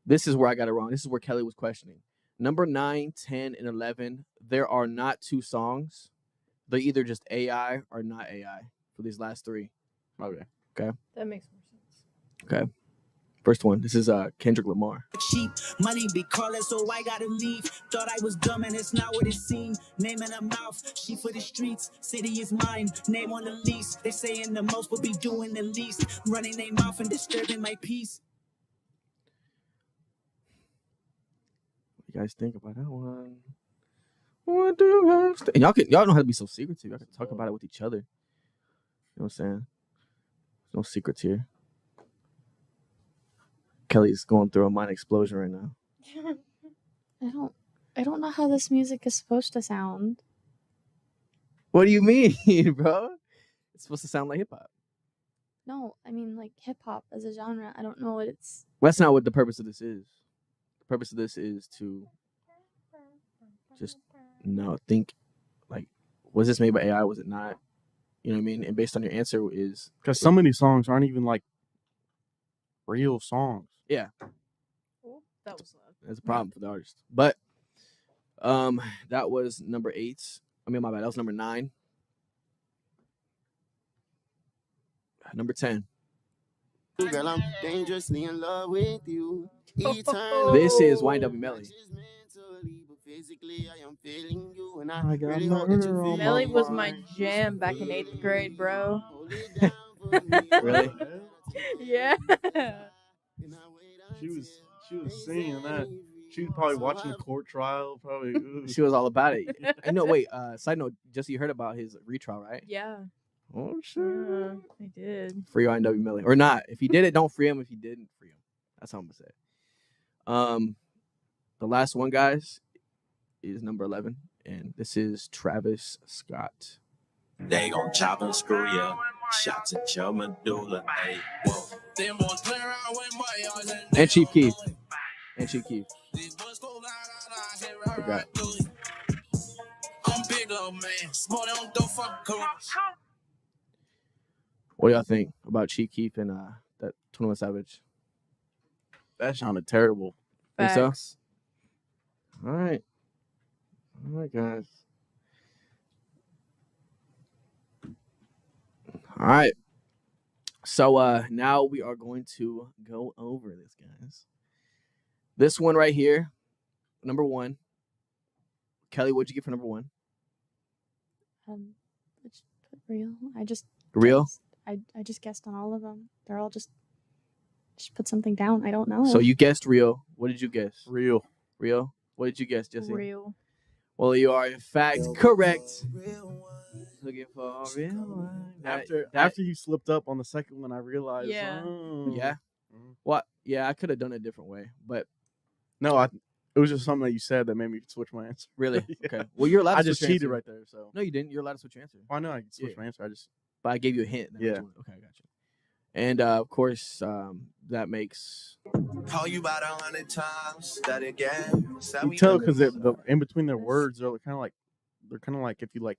this is where I got it wrong. This is where Kelly was questioning. Number 9, 10, and 11, there are not 2 songs. They're either just AI or not AI for these last 3. Okay. That makes more sense. First one. This is Kendrick Lamar. Cheap money be calling, so I gotta leave. Thought I was dumb and it's not what it seemed. Name in her mouth, she for the streets. City is mine, name on the lease. They saying the most, but be doing the least. Running their mouth and disturbing my peace. What do you guys think about that one? What do you guys think? And y'all know how to be so secretive. Y'all can talk about it with each other. You know what I'm saying? There's no secrets here. Kelly's going through a mind explosion right now. I don't. I don't know how this music is supposed to sound. What do you mean, bro? It's supposed to sound like hip hop. No, I mean like hip hop as a genre. I don't know what it's. That's not what the purpose of this is. The purpose of this is to just think like, was this made by AI? Was it not? You know what I mean? And based on your answer is Because some of these songs aren't even like real songs. yeah, That was loud. that's a problem for the artist. But that was number 8. I mean, my bad. That was number 9. Number 10. Girl, I'm dangerously in love with you. This is YNW Melly. Physically, I am feeling you, and I got murder on my Melly was my mind. jam back in 8th grade, bro. Really? Yeah. She was singing that. She was probably watching the court trial. Probably. Ooh. She was all about it. I know. Wait. Side note. Jesse, you heard about his retrial, right? Yeah. Oh shit. I did. Free YNW Melly or not? If he did it, don't free him. If he didn't, free him. That's how I'm gonna say. The last one, guys, is number 11, and this is Travis Scott. They gon' chop and screw you. Shots at your medulla. Hey, whoa. And Chief Keef. Forgot. What do y'all think about Chief Keef and that 21 Savage? That sounded terrible. Think so? Facts. All right, guys. All right. So now we are going to go over this, guys. This one right here, number 1. Kelly, what'd you get for number 1? Let's put real. I just Real? guessed. I just guessed on all of them. They're all just put something down. I don't know. So you guessed real. What did you guess? Real. What did you guess, Jesse? Real. Well, you are in fact correct. Looking for a real one. After you slipped up on the second one, I realized. Yeah. Oh. Yeah. What? Yeah, I could have done it a different way, but No, it was just something that you said that made me switch my answer. really, Yeah. okay. Well, you're allowed. I to just switch your cheated answer. right there. So. No, you didn't. You're allowed to switch your answer. I know I can switch Yeah. my answer. I just. But I gave you a hint. Yeah. Okay, I got you. And of course, that makes. Call you about 100 times. That again. You tell because the in between their words are kind of like if you like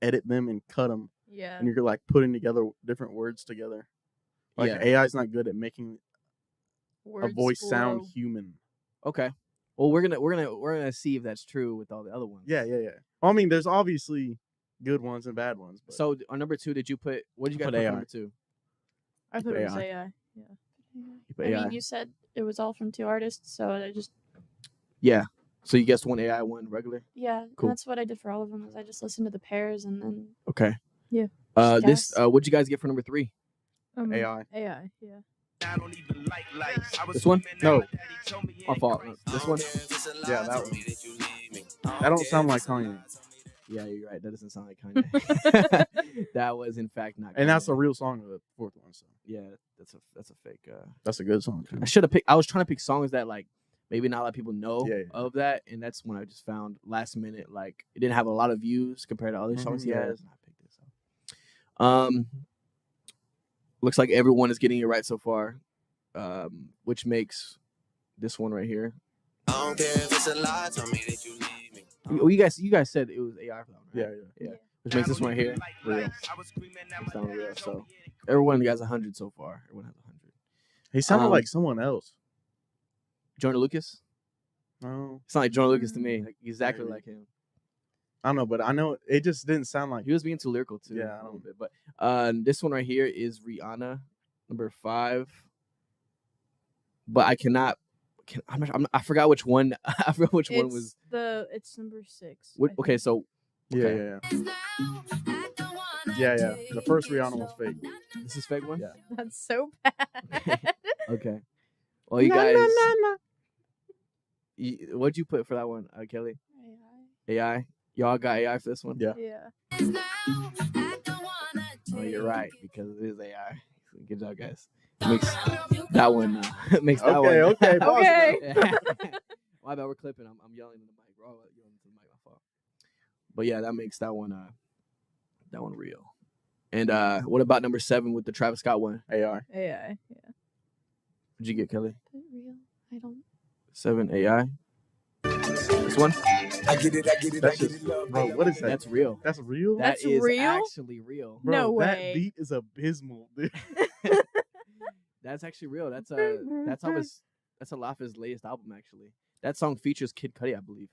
edit them and cut them, Yeah. and you're like putting together different words together. Like Yeah. AI is not good at making a Words voice sound flow. human. Okay. Well, we're gonna see if that's true with all the other ones. Yeah. Well, I mean, there's obviously good ones and bad ones. But So on number 2, did you put? What did you guys put put for AI. number 2? I thought it was AI. AI. Yeah. You put I AI. mean, you said it was all from 2 artists, so I just Yeah. So you guessed 1 AI, 1 regular. and Cool. that's what I did for all of them. Is I just listened to the pairs and then Okay. Yeah. This. Guess. What'd you guys get for number 3? AI. AI. Yeah. This one? No. My fault. This one? Yeah, that one. That don't sound like Kanye. Yeah, you're right. That doesn't sound like Kanye. That was in fact not. And that's Kanye. a real song of the fourth one. So Yeah, that's a fake. that's a good song too. I should have picked. I was trying to pick songs that like maybe not a lot of people know Yeah. of that, and that's when I just found last minute like it didn't have a lot of views compared to other songs he yeah. has. And I picked this up. Looks like everyone is getting it right so far, which makes this one right here. I don't care if it's a lie, tell me that you leave me. Oh, you guys said it was AI for that one, right? Yeah. Which makes this one right here real. It's not real. So everyone has 100 so far. Everyone has 100. He sounded like someone else. Joyner Lucas. No, It's not like Joyner Lucas to me. Like exactly Maybe. like him. I don't know, but I know it just didn't sound like. He was being too lyrical too. Yeah, I a little don't- bit. But this one right here is Rihanna, number 5. But I cannot. I forgot which one. I forgot which one was. It's number 6. What, I okay, think. so Yeah. The first Rihanna was fake. this is fake one. Yeah. That's so bad. Okay. Well, you guys. What'd you put for that one, Kelly? AI. Y'all got AI for this one? Yeah. Yeah. Oh, you're right because it is AI. Good job, guys. Makes that one. Makes that one. Okay. Okay. My bad. We're clipping. I'm yelling in the mic. We're all yelling into the mic. My fault. But yeah, that makes that one real. And what about number 7 with the Travis Scott one? AI. AI. Yeah. What'd you get, Kelly? Real. I don't. 7 AI. This one? I get it. That's just, bro, what is that? That's real. That's real? That That's is real? actually real. Bro, No that way. beat is abysmal, dude. That's actually real. That's a lot of his latest album actually. That song features Kid Cudi, I believe.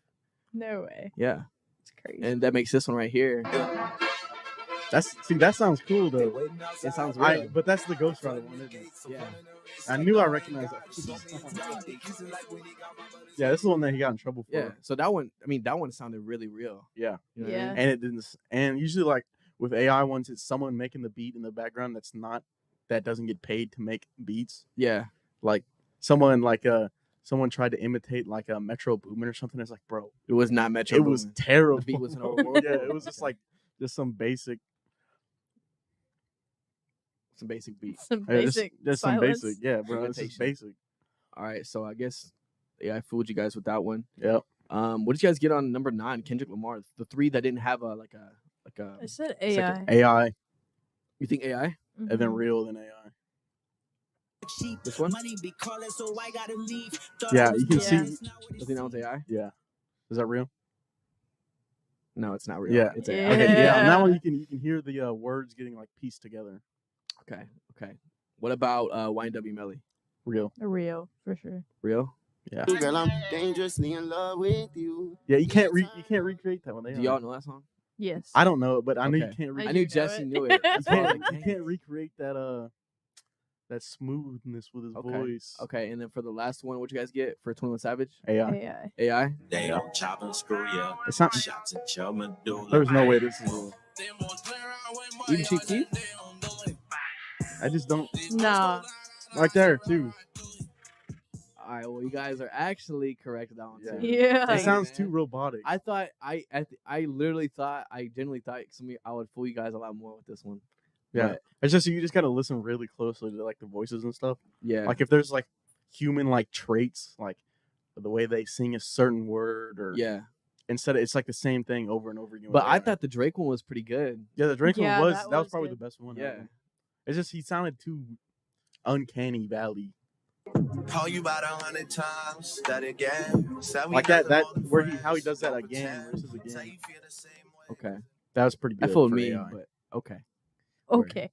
No way. Yeah. It's crazy. And that makes this one right here. That sounds cool though. It sounds real. But that's the Ghost Rider one, isn't it? Yeah. I knew I recognized that. Yeah, this is the one that he got in trouble for. Yeah. So that one sounded really real. Yeah. You know what I Yeah. mean? And it didn't. And usually, like with AI ones, it's someone making the beat in the background that doesn't get paid to make beats. Yeah. Like someone tried to imitate like a Metro Boomin or something. It's like, bro, It was not Metro. it was Boomin. terrible. The beat was horrible. Yeah, it was just like some basic. Some basic beat. Some Yeah, basic just some silence. basic. Yeah, bro, it's just Imitation. basic. All right. So I guess I fooled you guys with that one. Yep. What did you guys get on number 9? Kendrick Lamar. The 3 that didn't have a I said second- AI. AI You think AI? and then Mhm. real than AI. This one? Yeah, you can see. You think that one's AI? Yeah, is that real? No, it's not real. Yeah. It's Yeah. AI. Okay, yeah. On that Yeah. one, you can hear the words getting like pieced together. Okay. What about YNW Melly? Real. Real, for sure. Real? Yeah. Girl, I'm dangerously in love with you. Yeah, you can't recreate that one. Do y'all know that song? Yes. I don't know it, but I know you Okay. can't. I I do knew know Jesse it. knew it. That's why I was like, You dang. can't recreate that smoothness with his Okay. voice. Okay, and then for the last one, what you guys get for 21 Savage? AI. AI. AI? They don't chop and screw you. It's not. Shots at your medulla. There's no way this is real. Even Chief Keef? I just don't. Nah. Right there too. All right, well, you guys are actually correct with that one, Yeah. too. Yeah. It Dang, sounds man. too robotic. I thought, I genuinely thought I would fool you guys a lot more with this one. Yeah. But, It's just you just gotta listen really closely to like the voices and stuff. yeah. Like if there's like human like traits, like the way they sing a certain word, or Yeah. instead it's like the same thing over and over again. But I thought the Drake one was pretty good. yeah, the Drake Yeah, one was that that was was probably good. the best one. Yeah. ever. It's just he sounded too uncanny valley. Call you about 100 times. That again. Said we Like that nothing more than where how he friends. does that Don't again pretend. versus Say again. you feel the same way. Okay. That was pretty good. That fooled for me, AI. but okay. Okay.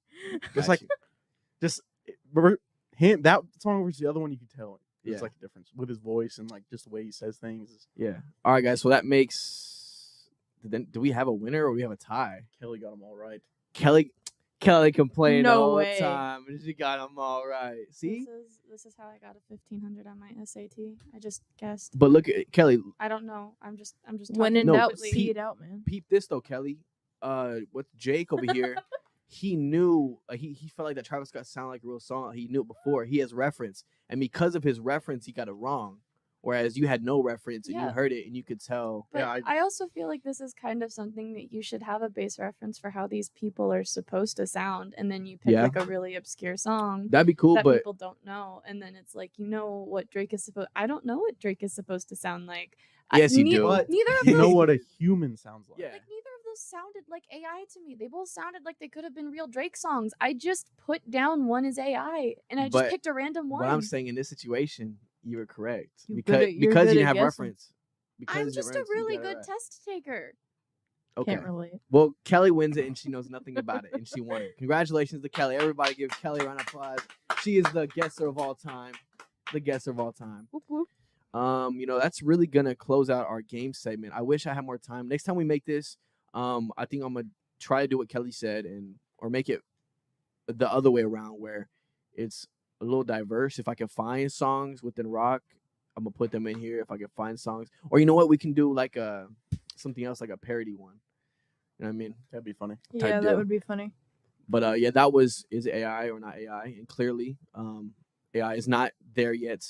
Just Got like you. him that song versus the other one, you could tell Yeah. it's like a difference with his voice and like just the way he says things. Yeah. All right, guys. So that makes. Then do we have a winner or we have a tie? Kelly got them all right. Kelly complained No all way. the time, and she got them all right. See, This is how I got a 1500 on my SAT. I just guessed. but look at Kelly. I don't know. I'm just. When in No, doubt, completely- see it out, man. Peep this though, Kelly. With Jake over here, he knew he felt like that Travis Scott sounded like a real song. He knew it before. He has reference, and because of his reference, he got it wrong. Whereas you had no reference and you Yeah. heard it and you could tell. But Yeah, I also feel like this is kind of something that you should have a base reference for how these people are supposed to sound, and then you pick Yeah. like a really obscure song That'd be cool, that but people don't know, and then it's like what Drake is supposed. I don't know what Drake is supposed to sound like. Yes, you neither, do. But Neither of you know those, what a human sounds like. yeah, like neither of those sounded like AI to me. They both sounded like they could have been real Drake songs. I just put down one as AI, and I just But picked a random one. what I'm saying in this situation, you were correct You're because good at- you're because good you didn't at have guessing. reference. Because I'm you just a didn't have reference, really you got it good right. test taker. Okay. Can't relate. Well, Kelly wins it and she knows nothing about it and she won it. Congratulations to Kelly. Everybody give Kelly a round of applause. She is the guesser of all time. The guesser of all time. Whoop, whoop. That's really gonna close out our game segment. I wish I had more time. Next time we make this, I think I'm gonna try to do what Kelly said or make it the other way around where it's a little diverse. If I can find songs within rock, I'm gonna put them in here. If I can find songs, or you know what, we can do like something else, like a parody one. You know what I mean? That'd be funny. Yeah, deal. that would be funny. But that is it AI or not AI? And clearly, AI is not there yet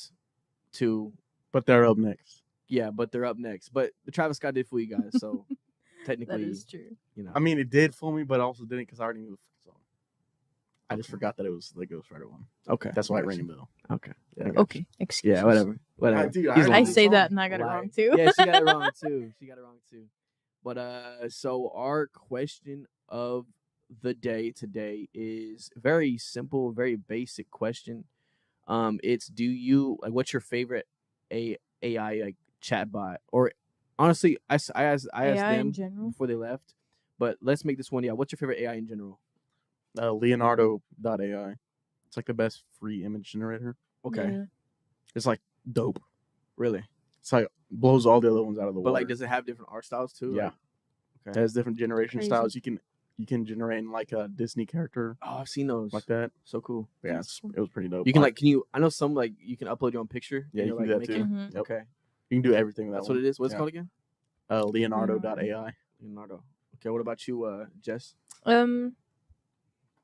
to. But they're up next. Yeah, but they're up next. But the Travis Scott did fool you guys, so That technically, is true. you know. I mean, it did fool me, but also didn't because I already knew the song. I just forgot that it was the Ghost Rider one. Okay, That's why it gotcha. rang a bell. Okay. Yeah. Okay, excuse Yeah, us. whatever. Dude, He's I lying. I say that and I got it Liar. wrong too. Yeah, she got it wrong too. But so our question of the day today is very simple, very basic question. It's do you like what's your favorite AI like chatbot? Or honestly, I asked AI in them general? before they left. But let's make this one. Yeah, what's your favorite AI in general? Leonardo.ai. It's like the best free image generator. Okay, Yeah. It's like dope. really. It's like blows all the other ones out of the But water. like, does it have different art styles too? Yeah. Like, It okay. has different generation Crazy. styles. You can generate in like a Disney character Oh, I've seen those. like that. So cool. Yeah, it was pretty dope. You can like, can you? I know some like you can upload your own picture. Yeah, and you you're, can like, do that too. making- Mhm. Yep. Okay, You can do everything with that that's one. what it is. What's Yeah. it called again? Leonardo.ai. Leonardo. Okay, what about you, Jess?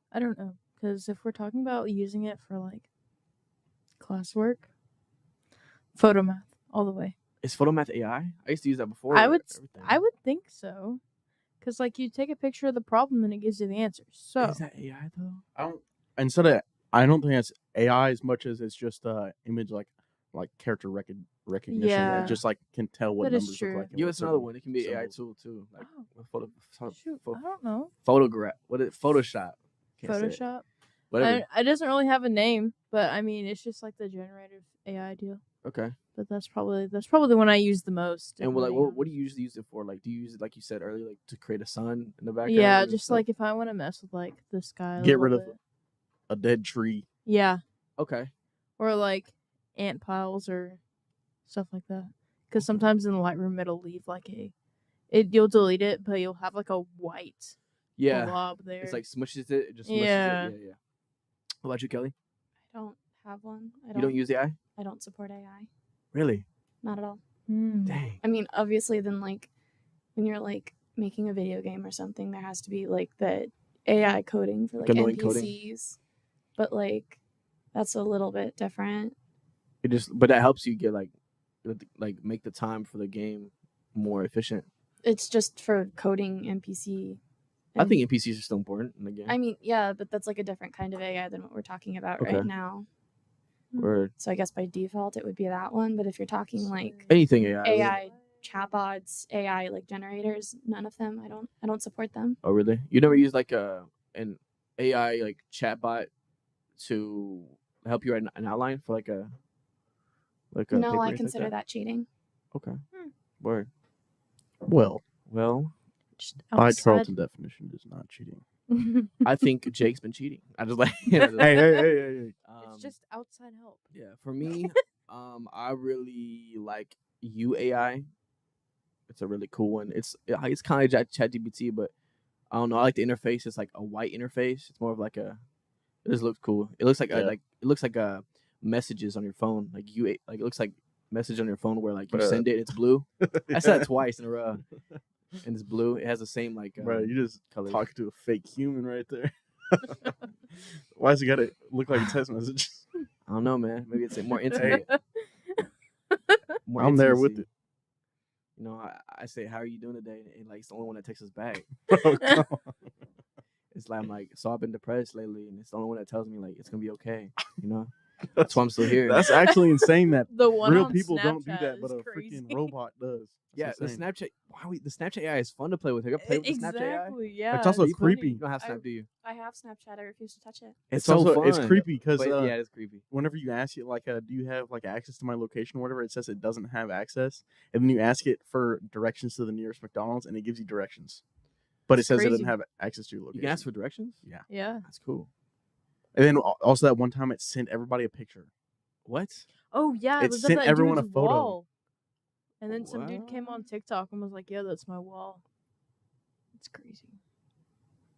I don't know, because if we're talking about using it for like classwork, photo math all the way. Is PhotoMath AI? I used to use that before. I would everything. think so, because like you take a picture of the problem and it gives you the answer. So Is that AI though? I don't think it's AI as much as it's just image like character recognition. Yeah. It just like can tell what That is numbers true. look like. and Give what us another certain one. It can be AI symbols. tool too. Like Oh. photo, I don't know. photograph. What is Photoshop? Can't say it. Photoshop. Whatever. It doesn't really have a name, but I mean it's just like the generative AI deal. Okay. But that's probably the one I use the most. And if well, like, I'm being what do honest. you usually use it for? Like, do you use it like you said earlier, like to create a sun in the background? Yeah, and just stuff? like if I want to mess with like the sky. Get rid little of bit. a dead tree. Yeah, Okay. or like ant piles or stuff like that. Because sometimes in the Lightroom it'll leave like you'll delete it, but you'll have like a white Yeah. blob there. It's like smushes it. It just smushes Yeah. it. Yeah. What about you, Kelly? I don't have one. You don't use AI? I don't support AI. Really? Not at all. Dang. I mean, obviously, then like when you're like making a video game or something, there has to be like the AI coding for like annoying NPCs. coding? But like that's a little bit different. But that helps you get like make the time for the game more efficient. It's just for coding NPC. I think NPCs are still important in the game. I mean, yeah, but that's like a different kind of AI than what we're talking about Okay. right now. Or So I guess by default it would be that one. But if you're talking like anything AI. really. AI chatbots, AI like generators, none of them. I don't support them. Oh, really? You never use like an AI like chatbot to help you write an outline for like a No, paper or I anything consider like that cheating. Okay. Word. Well, Well, Just by outside. Charlton definition, is not cheating. I think Jake's been cheating. I just like. Hey. It's just outside help. Yeah, for me, I really like UAI. It's a really cool one. It's kind of like ChatGPT, but I don't know. I like the interface. It's like a white interface. It's more of like a. It just looks cool. It looks like it looks like messages on your phone. Like it looks like message on your phone where like you send it. It's blue. I said it twice in a row, and it's blue. It has the same like. Bro, you just colors. talking to a fake human right there. Why does it gotta look like a text message? I don't know, man. Maybe it's more intimate. More I'm there with intimacy. it. You know, I say, "How are you doing today?" And like, it's the only one that texts us back. Bro, come on. It's like I'm like, so I've been depressed lately, and it's the only one that tells me like it's gonna be okay. You know, that's why I'm still here. That's actually insane that The one real on people don't do Snapchat that, is but a crazy. freaking robot does. yeah, That's the insane. Snapchat. The Snapchat AI is fun to play with. Have you ever played with the Snapchat AI? Exactly. Yeah. It's also Are you funny? creepy. You don't have Snap, do you? I have Snapchat. I refuse to touch it. It's also so fun. it's creepy because But, yeah, it's creepy. whenever you ask it like, do you have like access to my location or whatever, it says it doesn't have access, and then you ask it for directions to the nearest McDonald's, and it gives you directions, but It's it says it crazy. doesn't have access to your location. You can ask for directions. Yeah, Yeah. That's cool. and then also that one time it sent everybody a picture. What? Oh yeah, It it was sent at that everyone a dude's photo. wall. And then some dude came on What? TikTok and was like, "Yeah, that's my wall." It's crazy.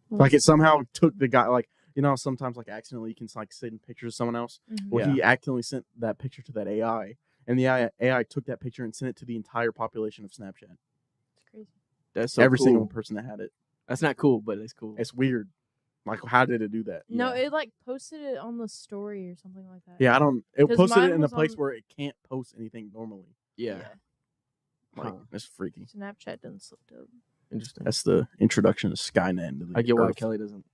Like it somehow took the guy, like, you know, sometimes like accidentally you can like send pictures of someone else. Mhm. Well, Yeah. he accidentally sent that picture to that AI, and the AI took that picture and sent it to the entire population of Snapchat. It's crazy. That's so Every cool. single person that had it. That's not cool, but it's cool. It's weird. Like, how did it do that? No, Yeah. it like posted it on the story or something like that. Yeah, I don't. It 'Cause posted it mine in a was place on- where it can't post anything normally. yeah. Like, Huh. it's freaky. Snapchat done slipped up. Interesting. That's the introduction to Skynet. Into the I get why Earth. Kelly doesn't.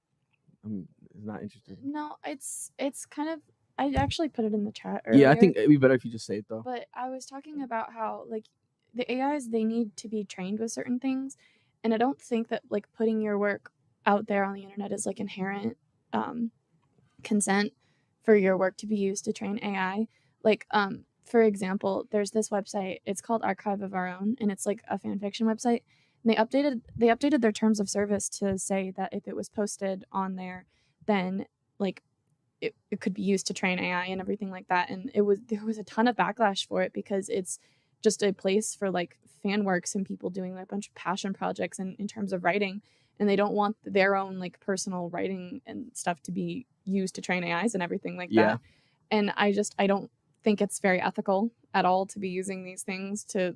is not interested. No, it's kind of. I actually put it in the chat Yeah, I earlier, think it'd be better if you just say it though. but I was talking about how like the AIs, they need to be trained with certain things, and I don't think that like putting your work out there on the internet is like inherent consent for your work to be used to train AI. Like for example, there's this website, it's called Archive of Our Own, and it's like a fan fiction website. And they updated their terms of service to say that if it was posted on there, then like it could be used to train AI and everything like that. And there was a ton of backlash for it because it's just a place for like fan works and people doing like a bunch of passion projects in terms of writing. And they don't want their own like personal writing and stuff to be used to train AIs and everything like that. And I don't think it's very ethical at all to be using these things to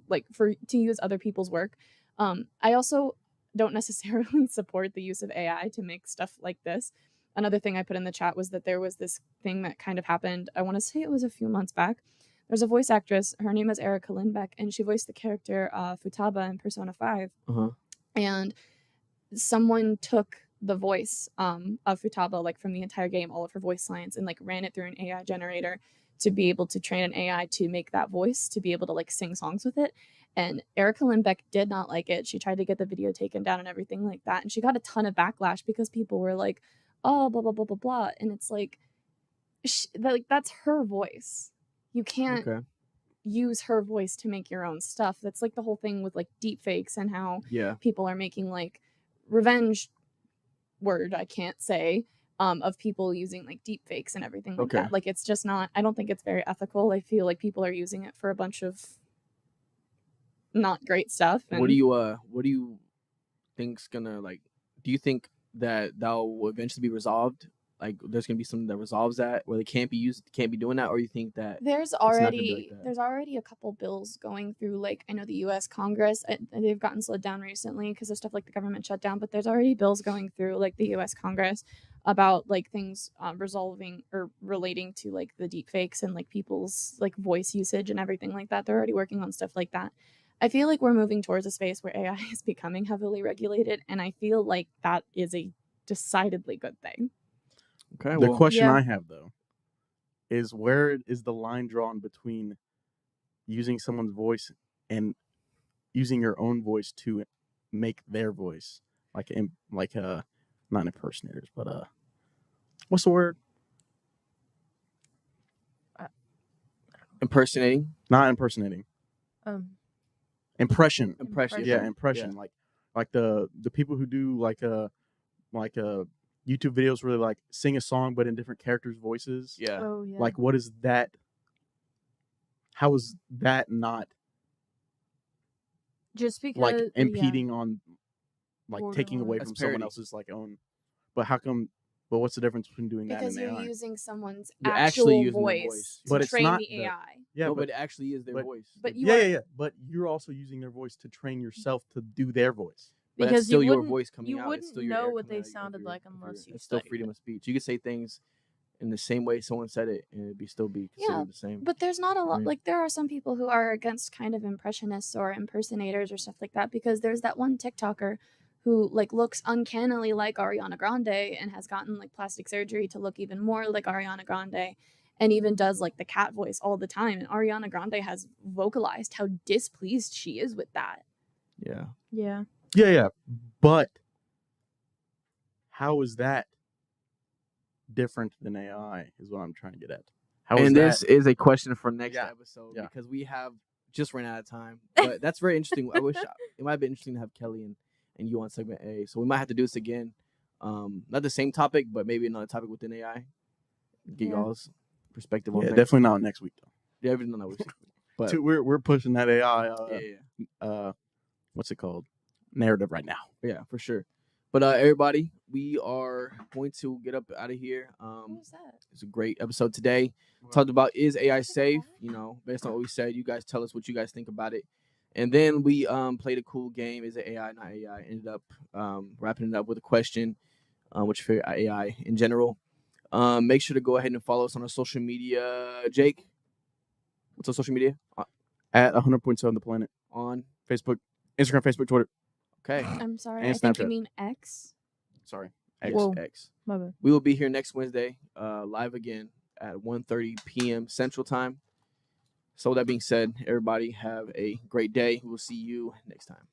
use other people's work. I also don't necessarily support the use of AI to make stuff like this. Another thing I put in the chat was that there was this thing that kind of happened. I want to say it was a few months back. There's a voice actress. Her name is Erica Lindbeck, and she voiced the character Futaba in Persona 5. And someone took the voice of Futaba, like from the entire game, all of her voice lines, and like ran it through an AI generator to be able to train an AI to make that voice, to be able to like sing songs with it. And Erica Lindbeck did not like it. She tried to get the video taken down and everything like that. And she got a ton of backlash because people were like, oh, blah, blah, blah, blah, blah. And it's like, that's her voice. You can't use her voice to make your own stuff. That's like the whole thing with like deep fakes and how people are making like revenge word, I can't say, of people using like deep fakes and everything like that. Like, it's just not, I don't think it's very ethical. I feel like people are using it for a bunch of not great stuff. And what do you think's gonna, like, do you think that will eventually be resolved? Like, there's gonna be something that resolves that, where they can't be doing that, or you think that there's already a couple bills going through, like, I know the U.S. Congress, they've gotten slowed down recently because of stuff like the government shutdown, but there's already bills going through, like, the U.S. Congress about like things resolving or relating to like the deep fakes and like people's like voice usage and everything like that. They're already working on stuff like that. I feel like we're moving towards a space where AI is becoming heavily regulated, and I feel like that is a decidedly good thing. Okay. The question I have though is, where is the line drawn between using someone's voice and using your own voice to make their voice, not impersonators, but what's the word? Impersonating? Not impersonating. Impression. Yeah, impression. Yeah. Like the people who do like YouTube videos where they like sing a song but in different characters' voices. Yeah. Oh, yeah. Like, what is that? How is that not just because like impeding on like taking away That's from parody. someone else's like own? But how come? But what's the difference between doing Because that and you're AI? using someone's You're actual actually using their voice voice. to But it's train not the AI. Yeah, no, but it actually is their voice. But yeah. But you're also using their voice to train yourself to do their voice. But because that's still you your wouldn't- voice coming you out. It's wouldn't still your know air what coming they out of sounded your- like of unless your- you It's still studied freedom it. of speech. You could say things in the same way someone said it, and it'd still be considered the same. But there's not a lot, Right. like, there are some people who are against kind of impressionists or impersonators or stuff like that, because there's that one TikToker who like looks uncannily like Ariana Grande and has gotten like plastic surgery to look even more like Ariana Grande, and even does like the cat voice all the time. And Ariana Grande has vocalized how displeased she is with that. Yeah. Yeah. But how is that different than AI? Is what I'm trying to get at. How is And that? this is a question for next Yeah. episode, Yeah. because we have just ran out of time. But that's very interesting. I wish it might have been interesting to have Kelly and you on segment A. So we might have to do this again. Not the same topic, but maybe another topic within AI. Get y'all's perspective on Yeah, things. definitely not next week though. Yeah, everything on that week. But We're pushing that AI. yeah. What's it called? Narrative right now. Yeah, for sure. But everybody, we are going to get up out of here. What was that? It's a great episode today. Talked about, is AI safe? You know, based on what we said, you guys tell us what you guys think about it. And then we played a cool game. Is it AI, not AI? Ended up wrapping it up with a question, which for AI in general. Make sure to go ahead and follow us on our social media. Jake, what's our social media? At 100.7 the planet On Facebook, Instagram, Facebook, Twitter. Okay. I'm sorry, And I think you Snapchat. mean X. Sorry. Whoa. XX. My bad. We will be here next Wednesday, live again at 1:30 p.m. Central Time. So with that being said, everybody have a great day. We'll see you next time.